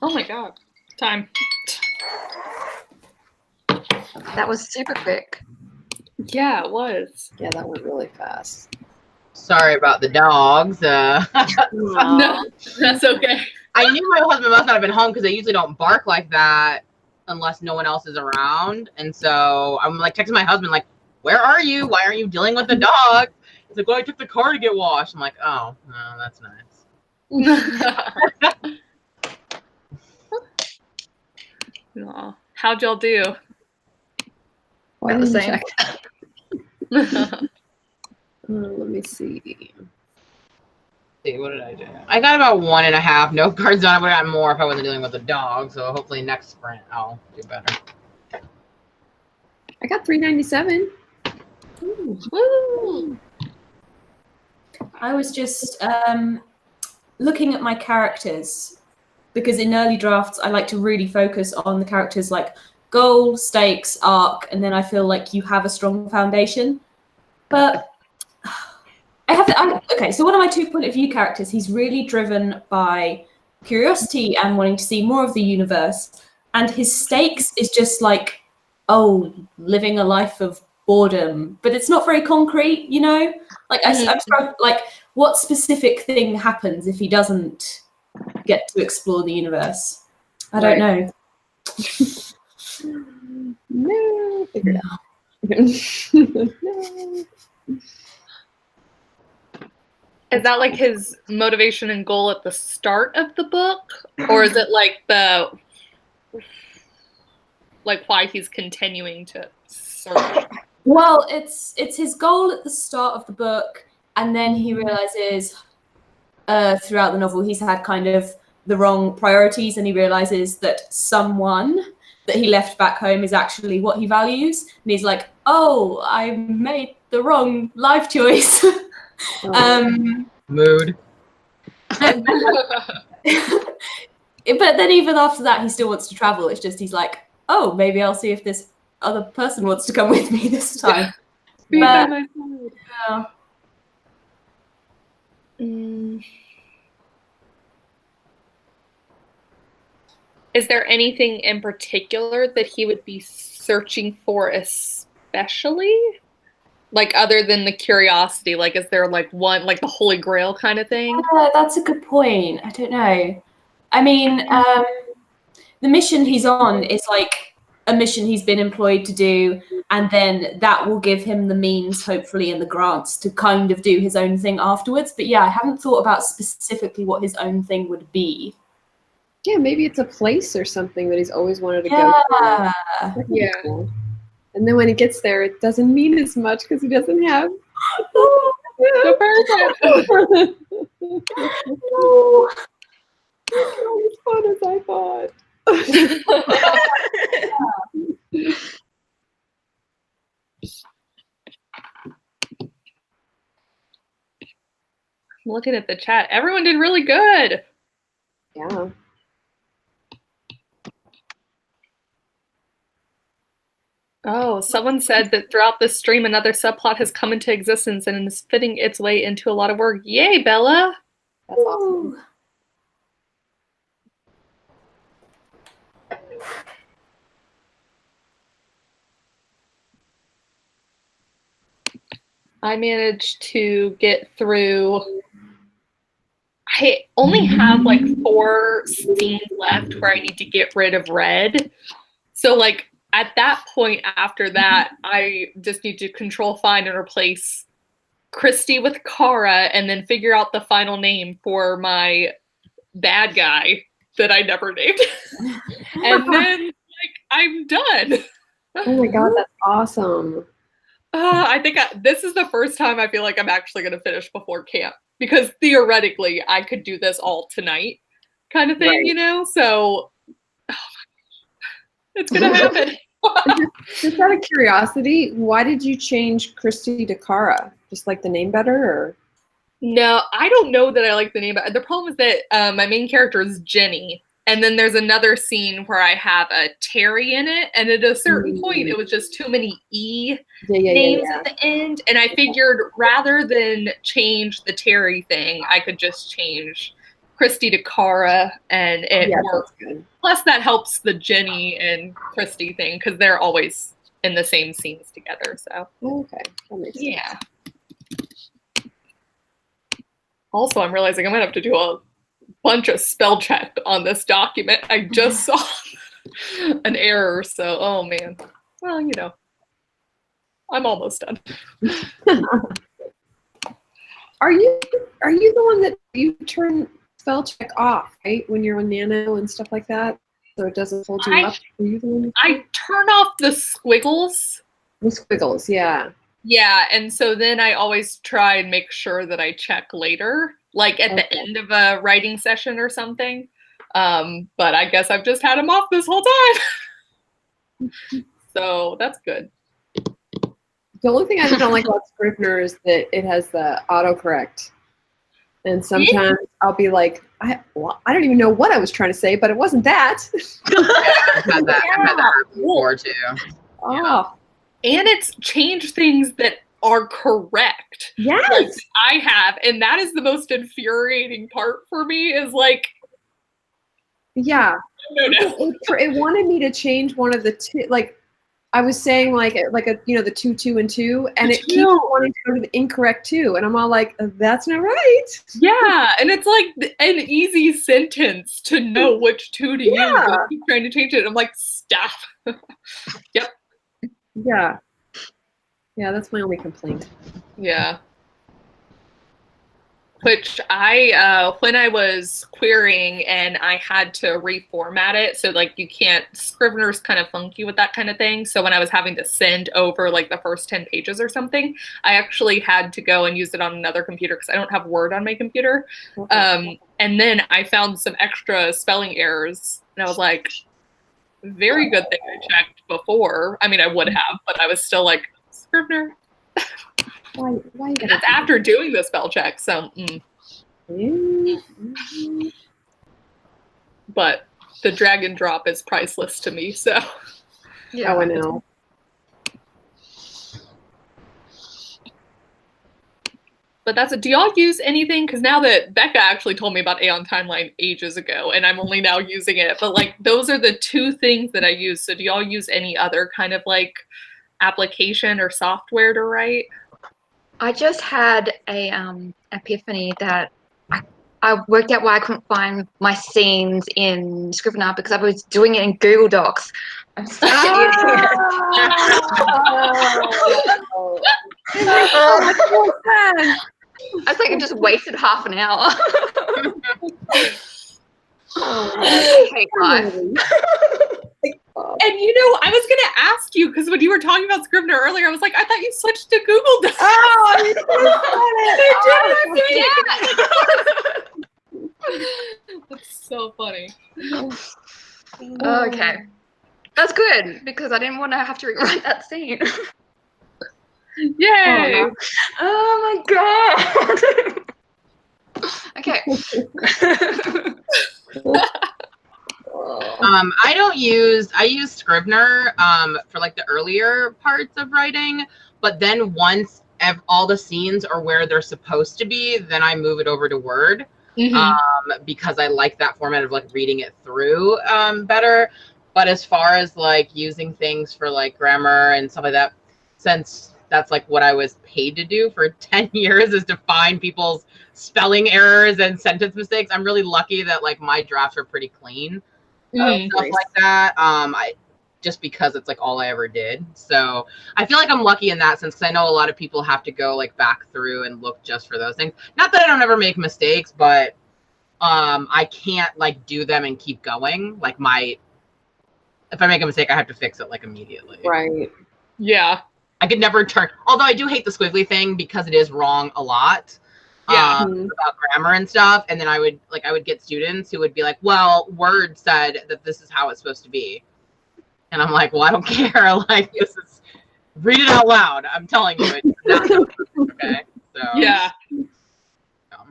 S1: Oh my god. Time.
S4: That was super quick.
S1: Yeah, it was.
S2: Yeah, that went really fast.
S3: Sorry about the dogs.
S1: No, that's okay.
S3: I knew my husband must not have been home because they usually don't bark like that unless no one else is around. And so I'm like texting my husband, like, where are you? Why aren't you dealing with the dog? He's like, well, I took the car to get washed. I'm like, oh, no, that's nice.
S1: Aw. How'd y'all do?
S2: Why
S4: About the
S2: didn't
S4: same.
S2: check? Let me see.
S3: See, what did I do? I got about 1.5. No cards done. I would have gotten more if I wasn't dealing with the dog. So hopefully next sprint I'll do better.
S2: I got 397.
S1: Woo!
S5: I was just looking at my characters because in early drafts I like to really focus on the characters like goal, stakes, arc, and then I feel like you have a strong foundation. But okay, so one of my 2 point of view characters, he's really driven by curiosity and wanting to see more of the universe. And his stakes is just like, oh, living a life of boredom. But it's not very concrete, you know? Like, I'm struggling, like, what specific thing happens if he doesn't get to explore the universe? I don't know.
S2: No, figure it out. No.
S1: Is that like his motivation and goal at the start of the book? Or is it like why he's continuing to search?
S5: Well, it's his goal at the start of the book, and then he realizes throughout the novel he's had kind of the wrong priorities, and he realizes that someone that he left back home is actually what he values, and he's like, oh, I made the wrong life choice.
S3: Mood.
S5: But then even after that, he still wants to travel. It's just he's like, oh, maybe I'll see if this other person wants to come with me this time.
S1: Be by
S5: But,
S1: my side.
S5: yeah.
S1: Is there anything in particular that he would be searching for especially? Like, other than the curiosity? Like, is there, like, one, like, the Holy Grail kind of thing?
S5: That's a good point. I don't know. I mean, the mission he's on is, like, a mission he's been employed to do, and then that will give him the means, hopefully, and the grants to kind of do his own thing afterwards. But, yeah, I haven't thought about specifically what his own thing would be.
S2: Yeah, maybe it's a place or something that he's always wanted to go
S5: Yeah.
S2: to.
S1: Yeah.
S2: Cool. And then when he gets there, it doesn't mean as much because he doesn't have
S1: The person.
S2: no. It's not as fun as I thought.
S1: I'm looking at the chat. Everyone did really good.
S2: Yeah.
S1: Oh, someone said that throughout this stream, another subplot has come into existence and is fitting its way into a lot of work. Yay, Bella!
S2: That's awesome.
S1: I managed to get through. I only have like 4 scenes left where I need to get rid of Red. So like at that point after that, I just need to control find and replace Christy with Kara and then figure out the final name for my bad guy that I never named. And then like I'm done.
S2: Oh my god, that's awesome.
S1: I think this is the first time I feel like I'm actually going to finish before camp, because theoretically I could do this all tonight kind of thing,
S2: Right.
S1: you know? So it's going to happen.
S2: Just out of curiosity, why did you change Christy to Kara? Just like the name better, or?
S1: No, I don't know that I like the name, but the problem is that my main character is Jenny. And then there's another scene where I have a Terry in it. And at a certain point, it was just too many names at the end. And I figured rather than change the Terry thing, I could just change Christy to Cara, and it
S2: Yeah,
S1: works.
S2: that's good.
S1: Plus, that helps the Jenny and Christy thing because they're always in the same scenes together. So
S2: Okay, that makes sense.
S1: yeah. Also, I'm realizing I'm gonna have to do a bunch of spell check on this document. I just saw an error, so oh man. Well, you know, I'm almost done.
S2: Are you the one that you turn spell check off, right? When you're on Nano and stuff like that? So it doesn't hold you up? Are you the one?
S1: I turn off the squiggles.
S2: The squiggles, yeah.
S1: Yeah, and so then I always try and make sure that I check later, like at the end of a writing session or something. But I guess I've just had them off this whole time. So that's good.
S2: The only thing I don't like about Scrivener is that it has the autocorrect. And sometimes I'll be like, I don't even know what I was trying to say, but it wasn't that.
S3: I've had that before too.
S2: Oh.
S1: And it's changed things that are correct.
S2: Yes.
S1: Like I have, and that is the most infuriating part for me is like,
S2: yeah.
S1: No.
S2: It wanted me to change one of the two, like I was saying like a the 2, 2, and 2, and it keeps wanting to go to the incorrect 2, and I'm all like, that's not right.
S1: Yeah, and it's like an easy sentence to know which 2 to use. I keep trying to change it. I'm like, stop. Yep.
S2: Yeah. Yeah, that's my only complaint.
S1: Yeah. Which I, when I was querying and I had to reformat it, so like you can't, Scrivener's kind of funky with that kind of thing. So when I was having to send over like the first 10 pages or something, I actually had to go and use it on another computer because I don't have Word on my computer. And then I found some extra spelling errors, and I was like, very good thing I checked before. I mean, I would have, but I was still like, Scrivener.
S2: Why
S1: And that's after doing the spell check, so. But the drag and drop is priceless to me, so.
S2: Yeah, I know.
S1: But that's it. Do y'all use anything? Because now that Becca actually told me about Aeon Timeline ages ago, and I'm only now using it. But like, those are the 2 things that I use. So do y'all use any other kind of like application or software to write?
S4: I just had a epiphany that I worked out why I couldn't find my scenes in Scrivener because I was doing it in Google Docs. I'm such an idiot. I think I just wasted half an hour. I hate life.
S1: And you know, I was gonna ask you because when you were talking about Scrivener earlier, I was like, I thought you switched to Google Docs.
S2: Oh, you did it!
S1: That's so funny.
S4: Okay, that's good because I didn't want to have to rewrite that scene.
S1: Yay!
S4: Oh my god. Okay.
S3: I use Scrivener for like the earlier parts of writing, but then once all the scenes are where they're supposed to be, then I move it over to Word. Because I like that format of like reading it through better. But as far as like using things for like grammar and stuff like that, since that's like what I was paid to do for 10 years is to find people's spelling errors and sentence mistakes, I'm really lucky that like my drafts are pretty clean. Stuff like that. Just because it's like all I ever did. So I feel like I'm lucky in that sense, because I know a lot of people have to go like back through and look just for those things. Not that I don't ever make mistakes, but I can't like do them and keep going. Like if I make a mistake, I have to fix it like immediately.
S2: Right.
S1: Yeah.
S3: I could never turn, although I do hate the squiggly thing because it is wrong a lot. About grammar and stuff. And then I would get students who would be like, well, Word said that this is how it's supposed to be. And I'm like, well, I don't care. Like, read it out loud. I'm telling you. Okay. So
S1: yeah.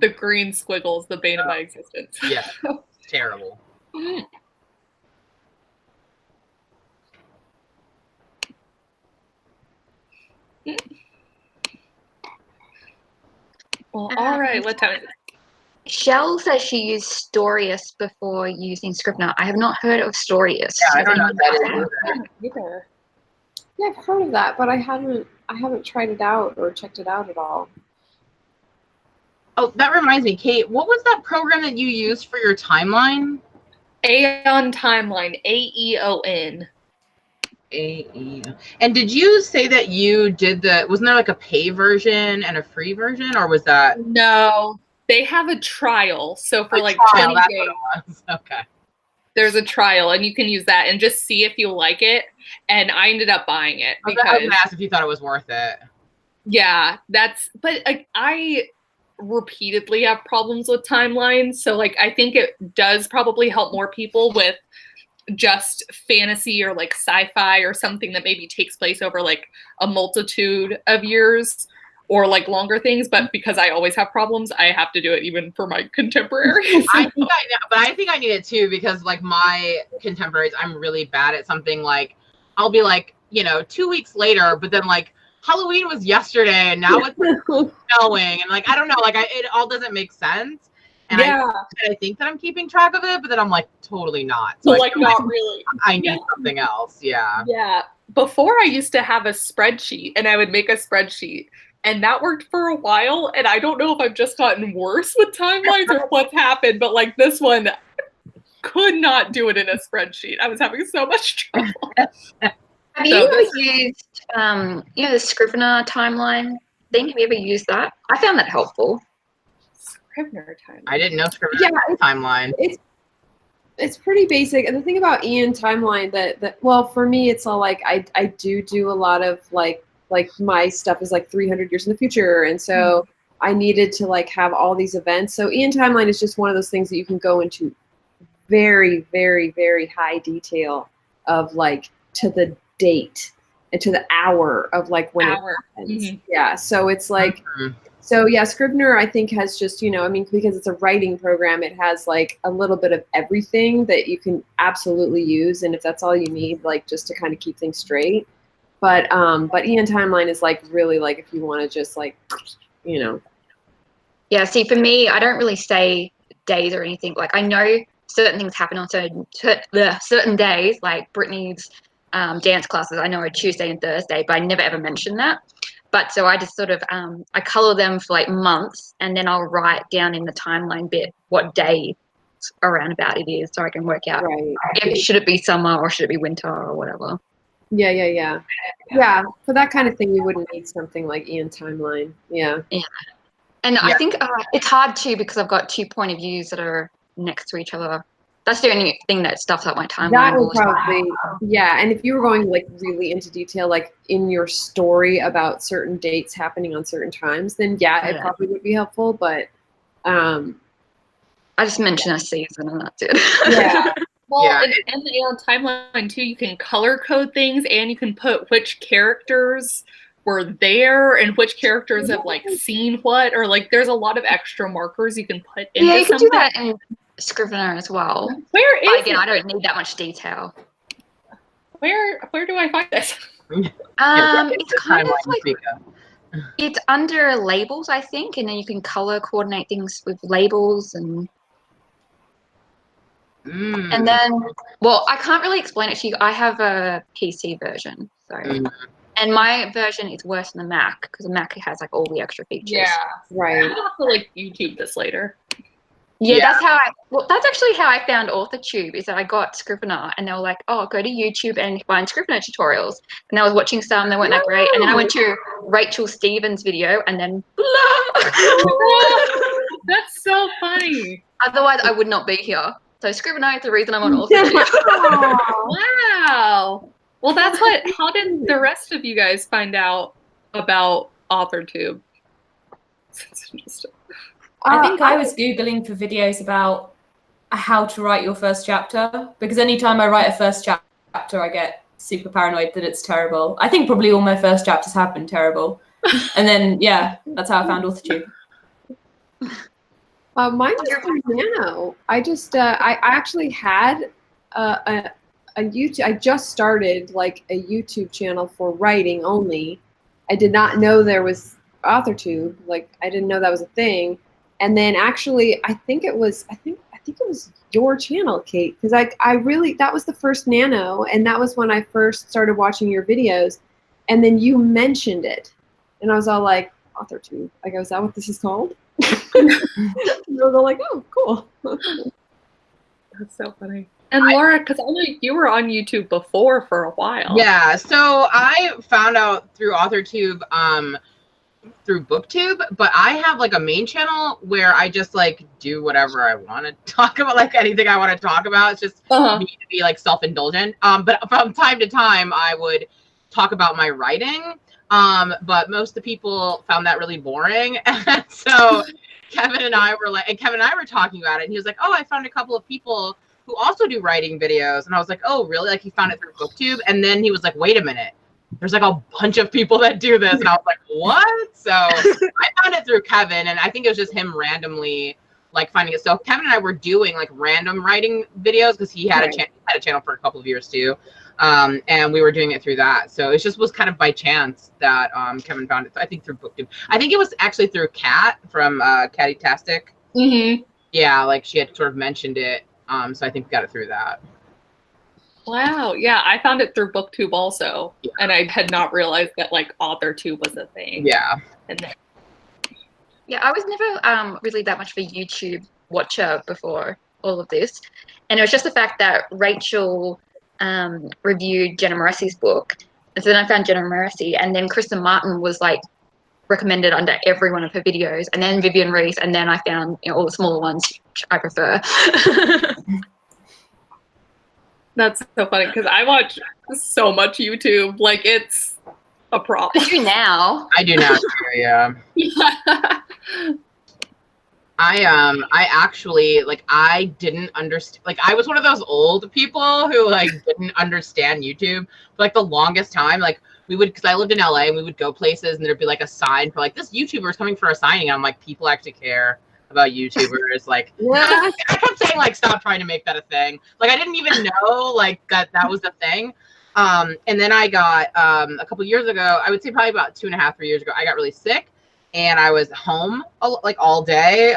S1: The green squiggles, the bane of my existence.
S3: Yeah. It's terrible.
S1: Well, all right. What time is it?
S4: Shell says she used Storyist before using Scrivener. I have not heard of Storyist.
S3: Yeah, I don't know
S4: Has
S3: what that
S4: anyone
S3: is
S4: heard of
S3: either.
S2: Yeah, I've heard of that, but I haven't tried it out or checked it out at all.
S3: Oh, that reminds me, Kate, what was that program that you used for your timeline?
S1: Aeon Timeline, AEON.
S3: And did you say that you did wasn't there like a pay version and a free version, or was that?
S1: No, they have a trial. So for like
S3: trial,
S1: 20
S3: that's
S1: days,
S3: what it was. Okay.
S1: there's a trial and you can use that and just see if you like it. And I ended up buying it
S3: I was
S1: because
S3: gonna ask if you thought it was worth it.
S1: yeah, but I repeatedly have problems with timelines. So like I think it does probably help more people with just fantasy or like sci-fi or something that maybe takes place over like a multitude of years or like longer things. But because I always have problems, I have to do it even for my contemporaries.
S3: I think I know, but I think I need it too because like my contemporaries, I'm really bad at something like I'll be like, 2 weeks later, but then like Halloween was yesterday and now it's snowing and like I don't know, like it all doesn't make sense. And
S1: yeah.
S3: I think that I'm keeping track of it, but then I'm like totally not.
S1: So like not really.
S3: I need something else. Yeah.
S1: Yeah. Before I used to have a spreadsheet and I would make a spreadsheet and that worked for a while. And I don't know if I've just gotten worse with timelines or what's happened, but like this one could not do it in a spreadsheet. I was having so much trouble.
S4: Have you ever used, the Scrivener timeline thing? Have you ever used that? I found that helpful.
S1: Scrivener timeline.
S3: I didn't know Scrivener timeline.
S2: It's pretty basic. And the thing about Ian timeline that well, for me, it's all like I do a lot of like my stuff is like 300 years in the future. And so I needed to like have all these events. So Ian timeline is just one of those things that you can go into very, very, very high detail of like to the date and to the hour of like when it happens.
S1: Mm-hmm.
S2: Yeah. So it's like, so yeah, Scrivener I think has just, because it's a writing program, it has like a little bit of everything that you can absolutely use. And if that's all you need, like just to kind of keep things straight. But Ian timeline is like really like if you want to just like,
S4: Yeah, see, for me, I don't really say days or anything. Like I know certain things happen on certain days, like Brittany's dance classes, I know are Tuesday and Thursday, but I never ever mention that. But so I just sort of, I color them for like months and then I'll write down in the timeline bit what day around about it is so I can work out should it be summer or should it be winter or whatever.
S2: Yeah. For that kind of thing, you wouldn't need something like Ian timeline. Yeah.
S4: And I think it's hard too because I've got 2 point of views that are next to each other. That's the only thing that stuffs up my timeline.
S2: That would probably, and if you were going like really into detail, like in your story about certain dates happening on certain times, then it probably would be helpful. But
S4: I just mention a season and that's it.
S1: Yeah. Well, in the Aeon timeline too, you can color code things and you can put which characters were there and which characters have like seen what, or like there's a lot of extra markers you can put into
S4: you can
S1: something.
S4: do that in Scrivener as well.
S1: Where is
S4: again, I don't need that much detail.
S1: Where do I find this?
S4: It's kind of like it's under labels, I think, and then you can color coordinate things with labels and then, well, I can't really explain it to you. I have a PC version, so and my version is worse than the Mac because the Mac has like all the extra features.
S1: Yeah,
S2: right.
S1: I'll have to like YouTube this later.
S4: Yeah, that's actually how I found authortube, is that I got Scrivener and they were like, oh, go to YouTube and find Scrivener tutorials. And I was watching some, they weren't that great. And then I went to Rachel Stevens' video and then blah!
S1: That's so funny.
S4: Otherwise, I would not be here. So Scrivener is the reason I'm on authortube.
S1: Wow. Well, how did the rest of you guys find out about authortube?
S5: I think I was Googling for videos about how to write your first chapter, because anytime I write a first chapter, I get super paranoid that it's terrible. I think probably all my first chapters have been terrible. And then, that's how I found authortube.
S2: Mine was from NaNo. I actually had a YouTube. I just started like a YouTube channel for writing only. I did not know there was authortube. Like I didn't know that was a thing. And then actually, I think it was your channel, Kate, because I really, that was the first Nano, and that was when I first started watching your videos, and then you mentioned it, and I was all like, authortube. I go, is that what this is called? And I was all like, oh, cool.
S1: That's so funny. And Laura, because I know you were on YouTube before for a while.
S3: Yeah, so I found out through authortube, through booktube, but I have like a main channel where I just like do whatever I want to talk about, like anything I want to talk about. It's just me to be like self-indulgent. But from time to time I would talk about my writing. But most of the people found that really boring. And so Kevin and I were talking about it, and he was like, oh, I found a couple of people who also do writing videos. And I was like, oh, really? Like, he found it through booktube. And then he was like, wait a minute, there's like a bunch of people that do this. And I was like, what? So I found it through Kevin, and I think it was just him randomly like finding it. So Kevin and I were doing like random writing videos because he had a channel for a couple of years too. And we were doing it through that. So it just was kind of by chance that Kevin found it, I think, through booktube. I think it was actually through Kat from Catty-tastic.
S1: Mm-hmm.
S3: Yeah, like she had sort of mentioned it. So I think we got it through that.
S1: Wow. Yeah, I found it through booktube also. Yeah. And I had not realized that like authortube was a thing.
S3: Yeah.
S1: And then
S4: yeah, I was never really that much of a YouTube watcher before all of this. And it was just the fact that Rachel reviewed Jenna Moressi's book. And so then I found Jenna Moresi, and then Kristen Martin was like recommended under every one of her videos, and then Vivian Reese, and then I found, you know, all the smaller ones, which I prefer.
S1: That's so funny because I watch so much YouTube. Like, it's a problem.
S4: I do now.
S3: I do now too, yeah.
S1: Yeah.
S3: I actually, like, I didn't understand, like, I was one of those old people who like didn't understand YouTube for like the longest time. Like, we would, because I lived in LA, and we would go places and there'd be like a sign for like, this YouTuber is coming for a signing. And I'm like, people actually care about YouTubers. Like, I kept saying like, stop trying to make that a thing. Like, I didn't even know like that was the thing. And then I got a couple years ago, I would say probably about 2.5, 3 years ago, I got really sick. And I was home like all day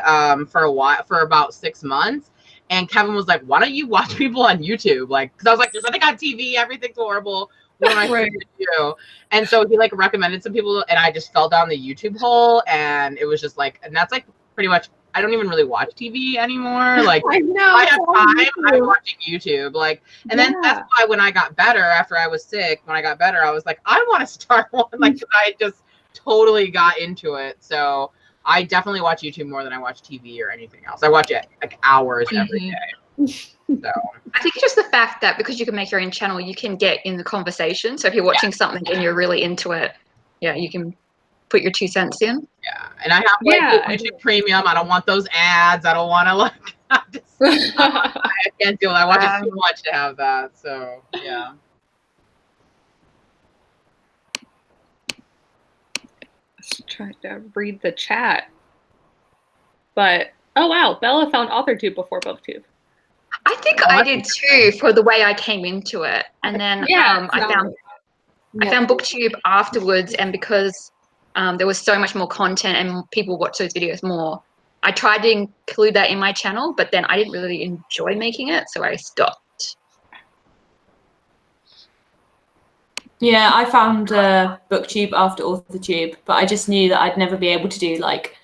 S3: for a while, for about 6 months. And Kevin was like, why don't you watch people on YouTube? Like, because I was like, there's nothing on TV. Everything's horrible. What am I supposed to do? And so he like recommended some people, and I just fell down the YouTube hole. And it was just like, and that's like pretty much, I don't even really watch TV anymore. Like,
S2: I know.
S3: I have time, I'm watching YouTube. Like, and then that's why when I got better, after I was sick, when I got better, I was like, I want to start one. Like, 'cause I just totally got into it. So I definitely watch YouTube more than I watch TV or anything else. I watch it like hours every day. So
S4: I think it's just the fact that because you can make your own channel, you can get in the conversation. So if you're watching something and you're really into it, yeah, you can put your 2 cents in.
S3: Yeah, and I have like YouTube Premium. I don't want those ads. I don't want to like. I can't do it. I watch it too much to have that. So yeah.
S1: Trying to read the chat, but oh wow, Bella found authortube before booktube.
S4: I think I did too, for the way I came into it, and then I found booktube afterwards, and because there was so much more content and people watch those videos more, I tried to include that in my channel, but then I didn't really enjoy making it, so I stopped.
S5: Yeah, I found booktube after authortube, but I just knew that I'd never be able to do like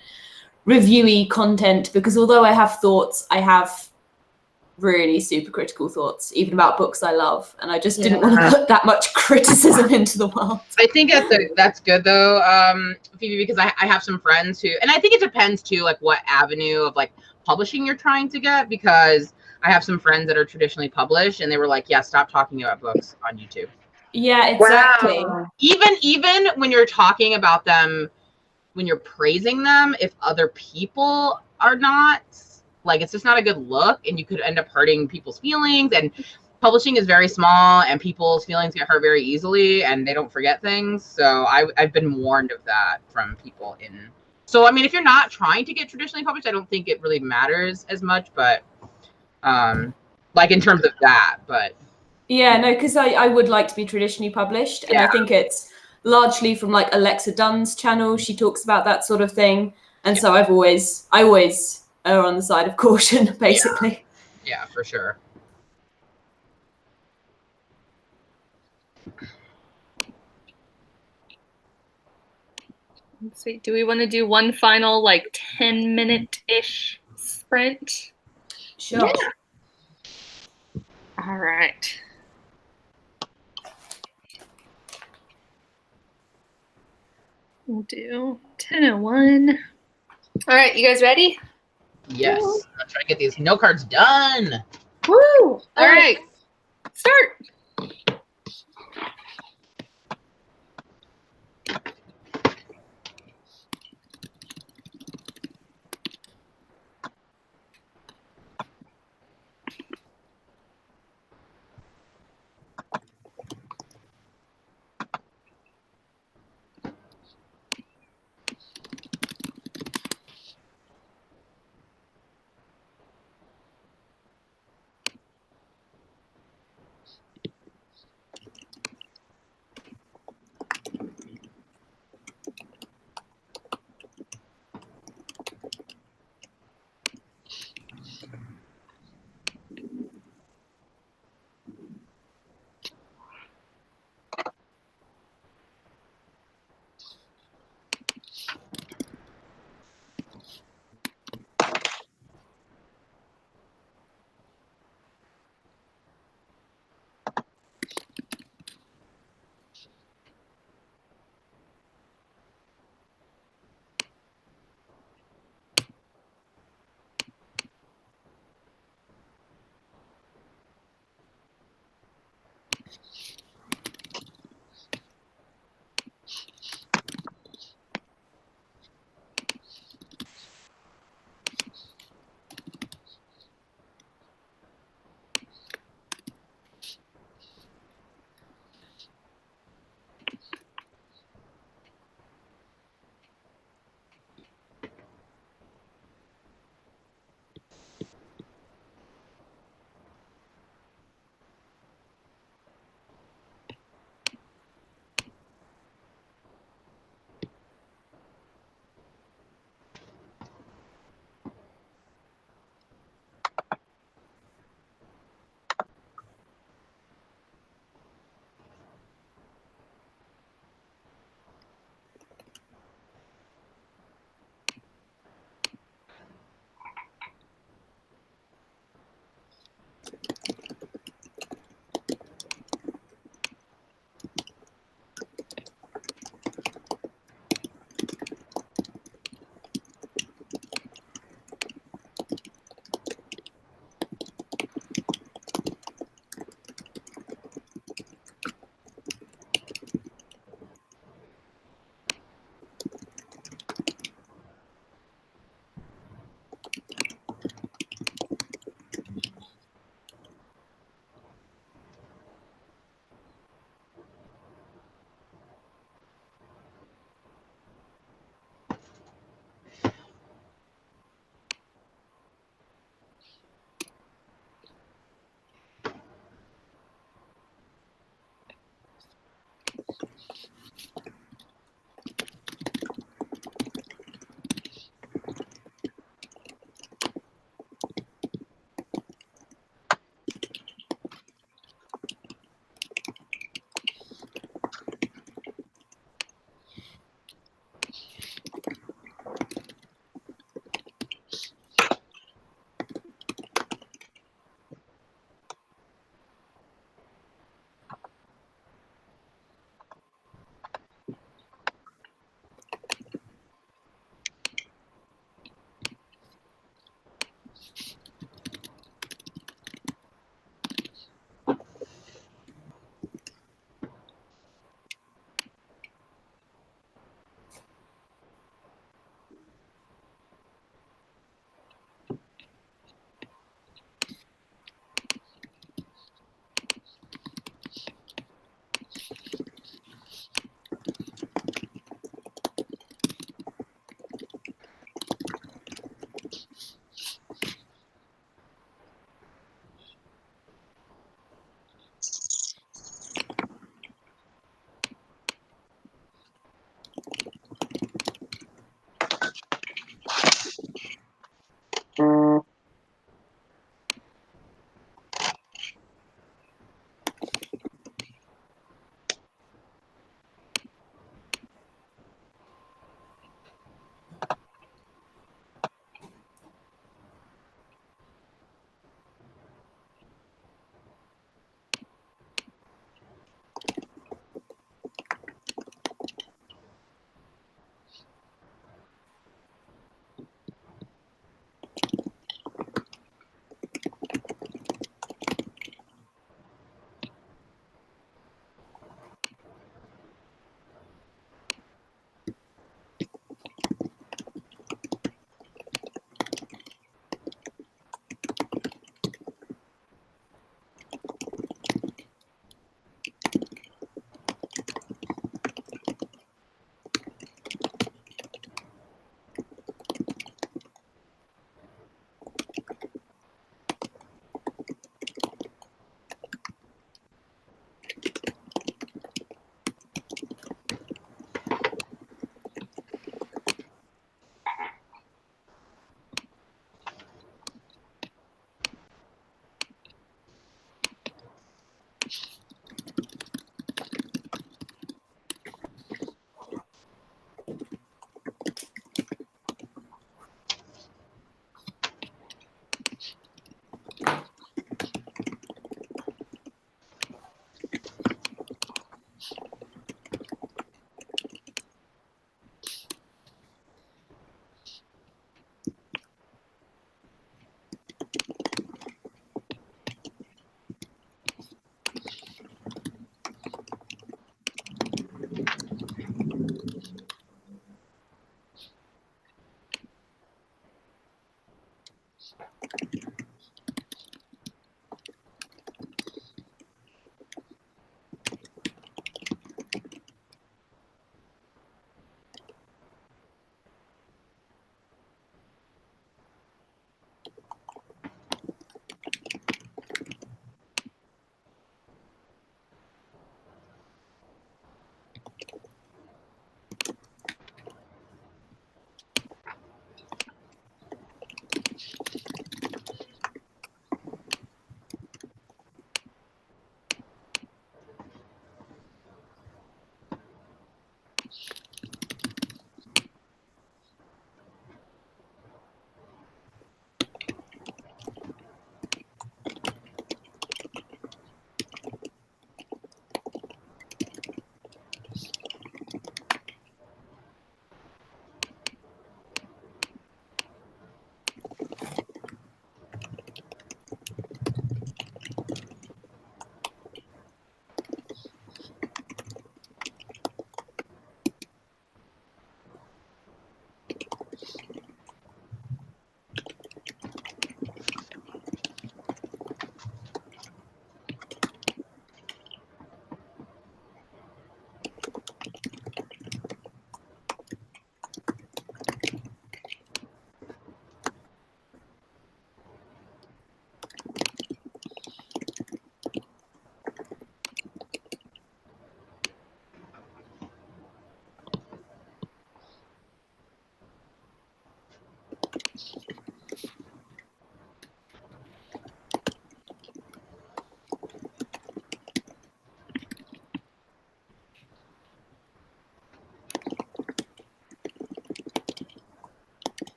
S5: reviewy content, because although I have thoughts, I have really super critical thoughts, even about books I love, and I just didn't want to put that much criticism into the world.
S3: I think that's good though, Phoebe, because I have some friends who, and I think it depends too, like what avenue of like publishing you're trying to get, because I have some friends that are traditionally published, and they were like, yeah, stop talking about books on YouTube.
S5: Yeah, exactly.
S4: Wow.
S3: Even when you're talking about them, when you're praising them, if other people are not, like, it's just not a good look, and you could end up hurting people's feelings. And publishing is very small, and people's feelings get hurt very easily, and they don't forget things. So I've been warned of that from people in. So I mean, if you're not trying to get traditionally published, I don't think it really matters as much. But like in terms of that, but.
S5: Yeah, no, because I would like to be traditionally published, and I think it's largely from like Alexa Dunn's channel. She talks about that sort of thing, And so I always err on the side of caution, basically.
S3: Yeah, for sure.
S1: Let's see. Do we want to do one final like 10-minute-ish sprint?
S5: Sure.
S4: Yeah.
S1: All right. We'll do 10:01. All right, you guys ready?
S3: Yes. I'm trying to get these note cards done.
S1: Woo! All right. Start.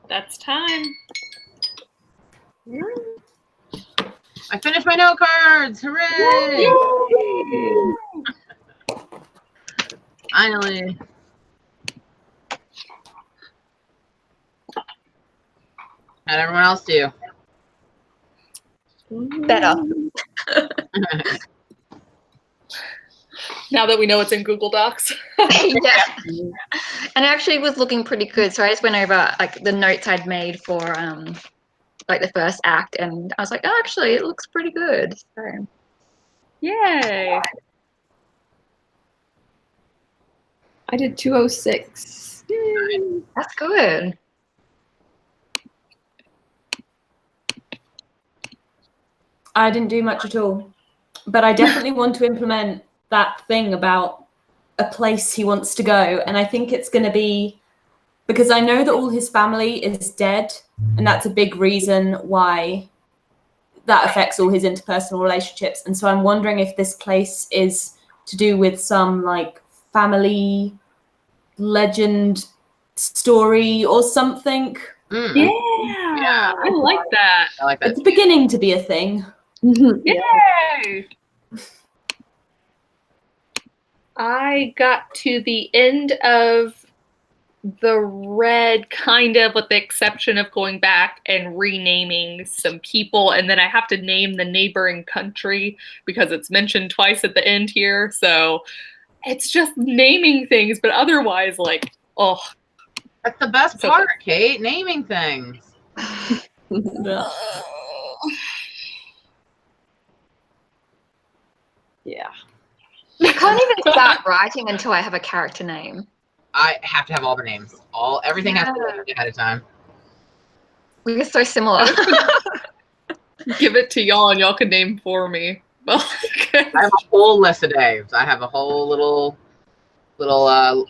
S1: That's time.
S3: I finished my note cards. Hooray! Finally. How'd everyone else do?
S4: Better.
S1: Now that we know it's in Google Docs.
S4: Yeah. And it actually was looking pretty good. So I just went over like the notes I'd made for like the first act, and I was like, oh, actually, it looks pretty good. So.
S1: Yay.
S2: I did 206. Yay.
S4: That's good.
S5: I didn't do much at all, but I definitely want to implement that thing about a place he wants to go. And I think it's going to be because I know that all his family is dead, and that's a big reason why that affects all his interpersonal relationships. And so I'm wondering if this place is to do with some like family legend story or something.
S1: Yeah, I like that.
S3: I like that.
S5: It's beginning to be a thing.
S1: Yay. I got to the end of the red, kind of, with the exception of going back and renaming some people, and then I have to name the neighboring country because it's mentioned twice at the end here. So it's just naming things, but otherwise, like, oh,
S3: That's the best
S1: So
S3: part, Kate. Naming things.
S2: Yeah.
S4: I can't even start writing until I have a character name.
S3: I have to have all the names. Everything has to be named ahead of time.
S4: We're so similar.
S1: give it to y'all and y'all can name for me.
S3: I have a whole list of names. I have a whole little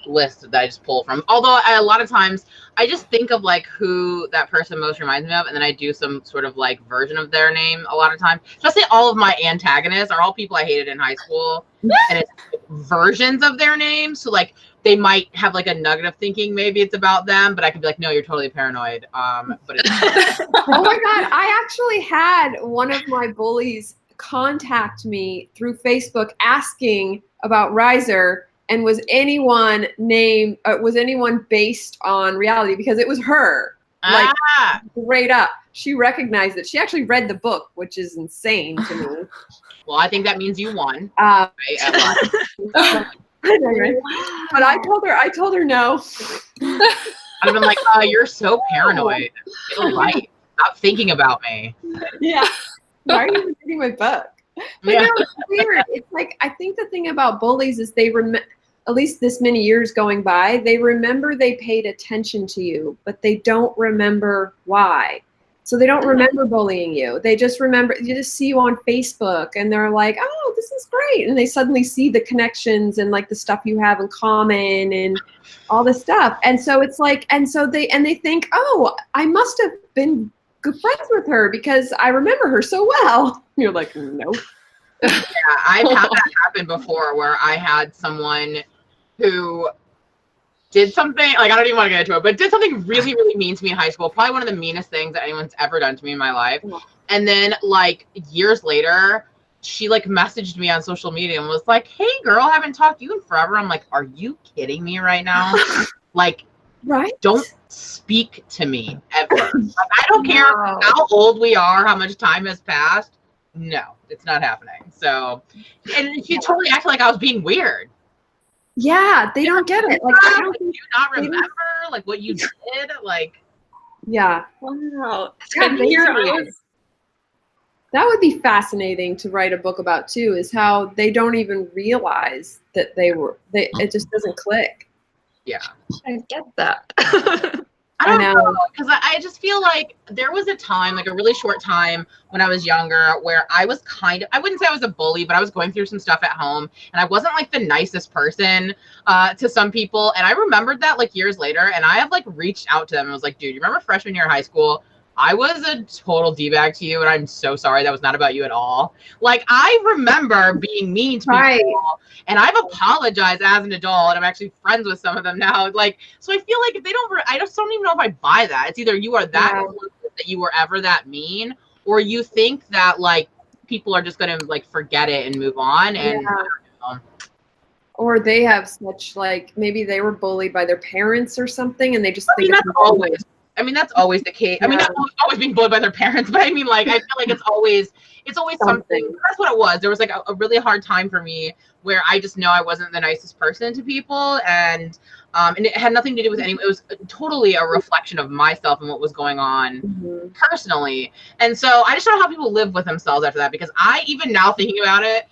S3: list that I just pull from. Although a lot of times I just think of like who that person most reminds me of, and then I do some sort of like version of their name a lot of times. Especially all of my antagonists are all people I hated in high school, and it's like versions of their names. So like they might have like a nugget of thinking maybe it's about them, but I could be like, no, you're totally paranoid. But it's
S2: Oh my God, I actually had one of my bullies contact me through Facebook asking about Riser. And was anyone based on reality? Because it was her. Like, straight up. She recognized it. She actually read the book, which is insane to me.
S3: Well, I think that means you won.
S2: Right?
S1: Wow.
S2: But I told her no.
S3: I've been like, oh, you're so paranoid. Get a life. Stop thinking about me.
S2: Yeah. Why are you reading my book? But
S3: Yeah.
S2: no, it's weird. It's like, I think the thing about bullies is they at least this many years going by, they remember they paid attention to you, but they don't remember why. So they don't remember bullying you. They just remember, you just see you on Facebook and they're like, oh, this is great. And they suddenly see the connections and like the stuff you have in common and all this stuff. And so it's like, and they think, oh, I must have been good friends with her because I remember her so well. You're like, nope.
S3: Yeah, I've had that happen before where I had someone who did something, like I don't even want to get into it, but did something really, really mean to me in high school. Probably one of the meanest things that anyone's ever done to me in my life. And then like years later, she like messaged me on social media and was like, hey girl, I haven't talked to you in forever. I'm like, are you kidding me right now? Like,
S2: right?
S3: Don't speak to me ever. Like, I don't care how old we are, how much time has passed. No, it's not happening. So, and she totally acted like I was being weird.
S2: Yeah, they don't get it. Like, I don't
S3: do you not remember like what you did? Like,
S2: yeah.
S1: Wow.
S2: Yeah,
S1: 10 years.
S2: That would be fascinating to write a book about too, is how they don't even realize that it just doesn't click.
S3: Yeah.
S4: I get that.
S3: I don't know, because I just feel like there was a time, like a really short time when I was younger, where I was I wouldn't say I was a bully, but I was going through some stuff at home, and I wasn't like the nicest person to some people. And I remembered that like years later, and I have like reached out to them and was like, dude, you remember freshman year of high school? I was a total D-bag to you, and I'm so sorry. That was not about you at all. Like, I remember being mean to people, and I've apologized as an adult, and I'm actually friends with some of them now. Like, so I feel like if they don't, I just don't even know if I buy that. It's either you are that that you were ever that mean, or you think that like people are just gonna like forget it and move on. And I don't know.
S2: Or they have such like, maybe they were bullied by their parents or something, and they just think
S3: that's always. I mean, that's always the case. I mean, not always being bullied by their parents, but I mean, like, I feel like it's always something. That's what it was. There was like a really hard time for me where I just know I wasn't the nicest person to people, and it had nothing to do with anyone. It was totally a reflection of myself and what was going on personally. And so I just don't know how people live with themselves after that, because I, even now thinking about it,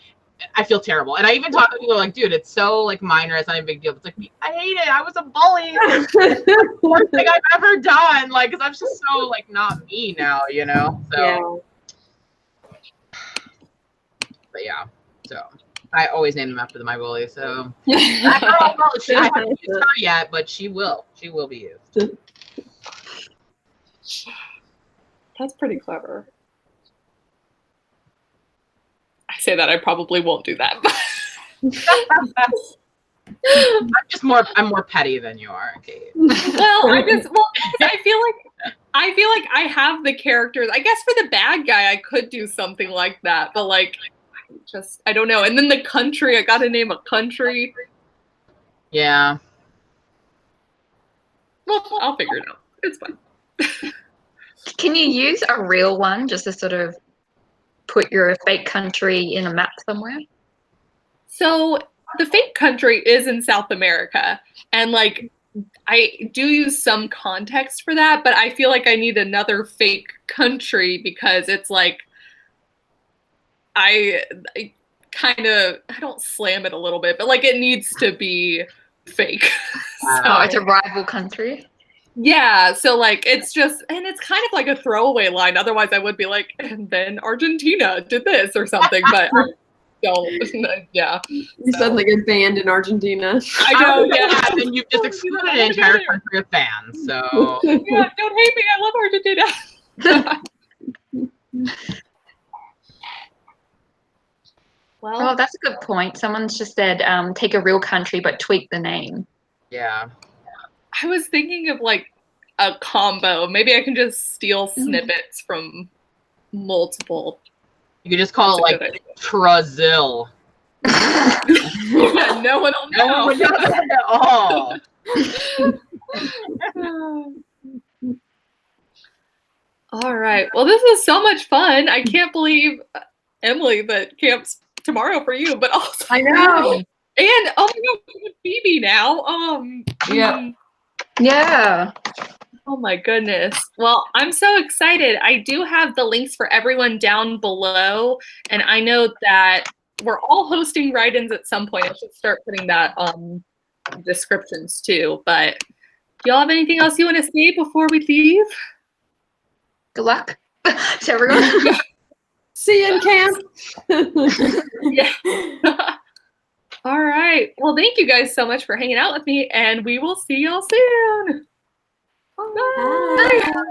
S3: I feel terrible. And I even talk to people like, dude, it's so like minor, it's not a big deal. It's like, I hate it. I was a bully. It's the worst thing I've ever done. Like, because I'm just so like not me now, you know? So but yeah. So I always name them after my bully. So I haven't used her yet, but she will. She will be used.
S1: That's pretty clever. I say that I probably won't do that.
S3: I'm more petty than you are, Kate.
S1: Well, I feel like I have the characters. I guess for the bad guy, I could do something like that, but like, I don't know. And then the country, I got to name a country.
S3: Yeah.
S1: Well, I'll figure it out. It's fine.
S4: Can you use a real one just to sort of put your fake country in a map somewhere?
S1: So the fake country is in South America, and like I do use some context for that, but I feel like I need another fake country because it's like I don't slam it a little bit, but like it needs to be fake.
S4: Oh, it's a rival country.
S1: Yeah, so like it's just, and it's kind of like a throwaway line. Otherwise, I would be like, and then Argentina did this or something, but I don't. Yeah,
S2: You suddenly get banned in Argentina.
S1: I know. Yeah,
S3: And you've just excluded an entire country of fans. So
S1: yeah, don't hate me. I love Argentina.
S4: Oh,
S1: Well,
S4: that's a good point. Someone's just said take a real country but tweak the name.
S3: yeah.
S1: I was thinking of like a combo. Maybe I can just steal snippets from multiple.
S3: You could just call it like Brazil.
S1: Yeah, no one will know.
S3: No one would know that at all.
S1: All right. Well, this was so much fun. I can't believe, Emily, that camp's tomorrow for you, but also
S2: I know.
S1: and oh my god, with Phoebe now.
S5: Yeah.
S4: Yeah.
S1: Oh my goodness. Well, I'm so excited. I do have the links for everyone down below, and I know that we're all hosting write-ins at some point. I should start putting that on descriptions too. But do y'all have anything else you want to say before we leave?
S4: Good luck to everyone.
S2: See you in camp.
S1: Yeah. All right. Well, thank you guys so much for hanging out with me, and we will see y'all soon. Bye.
S5: Bye.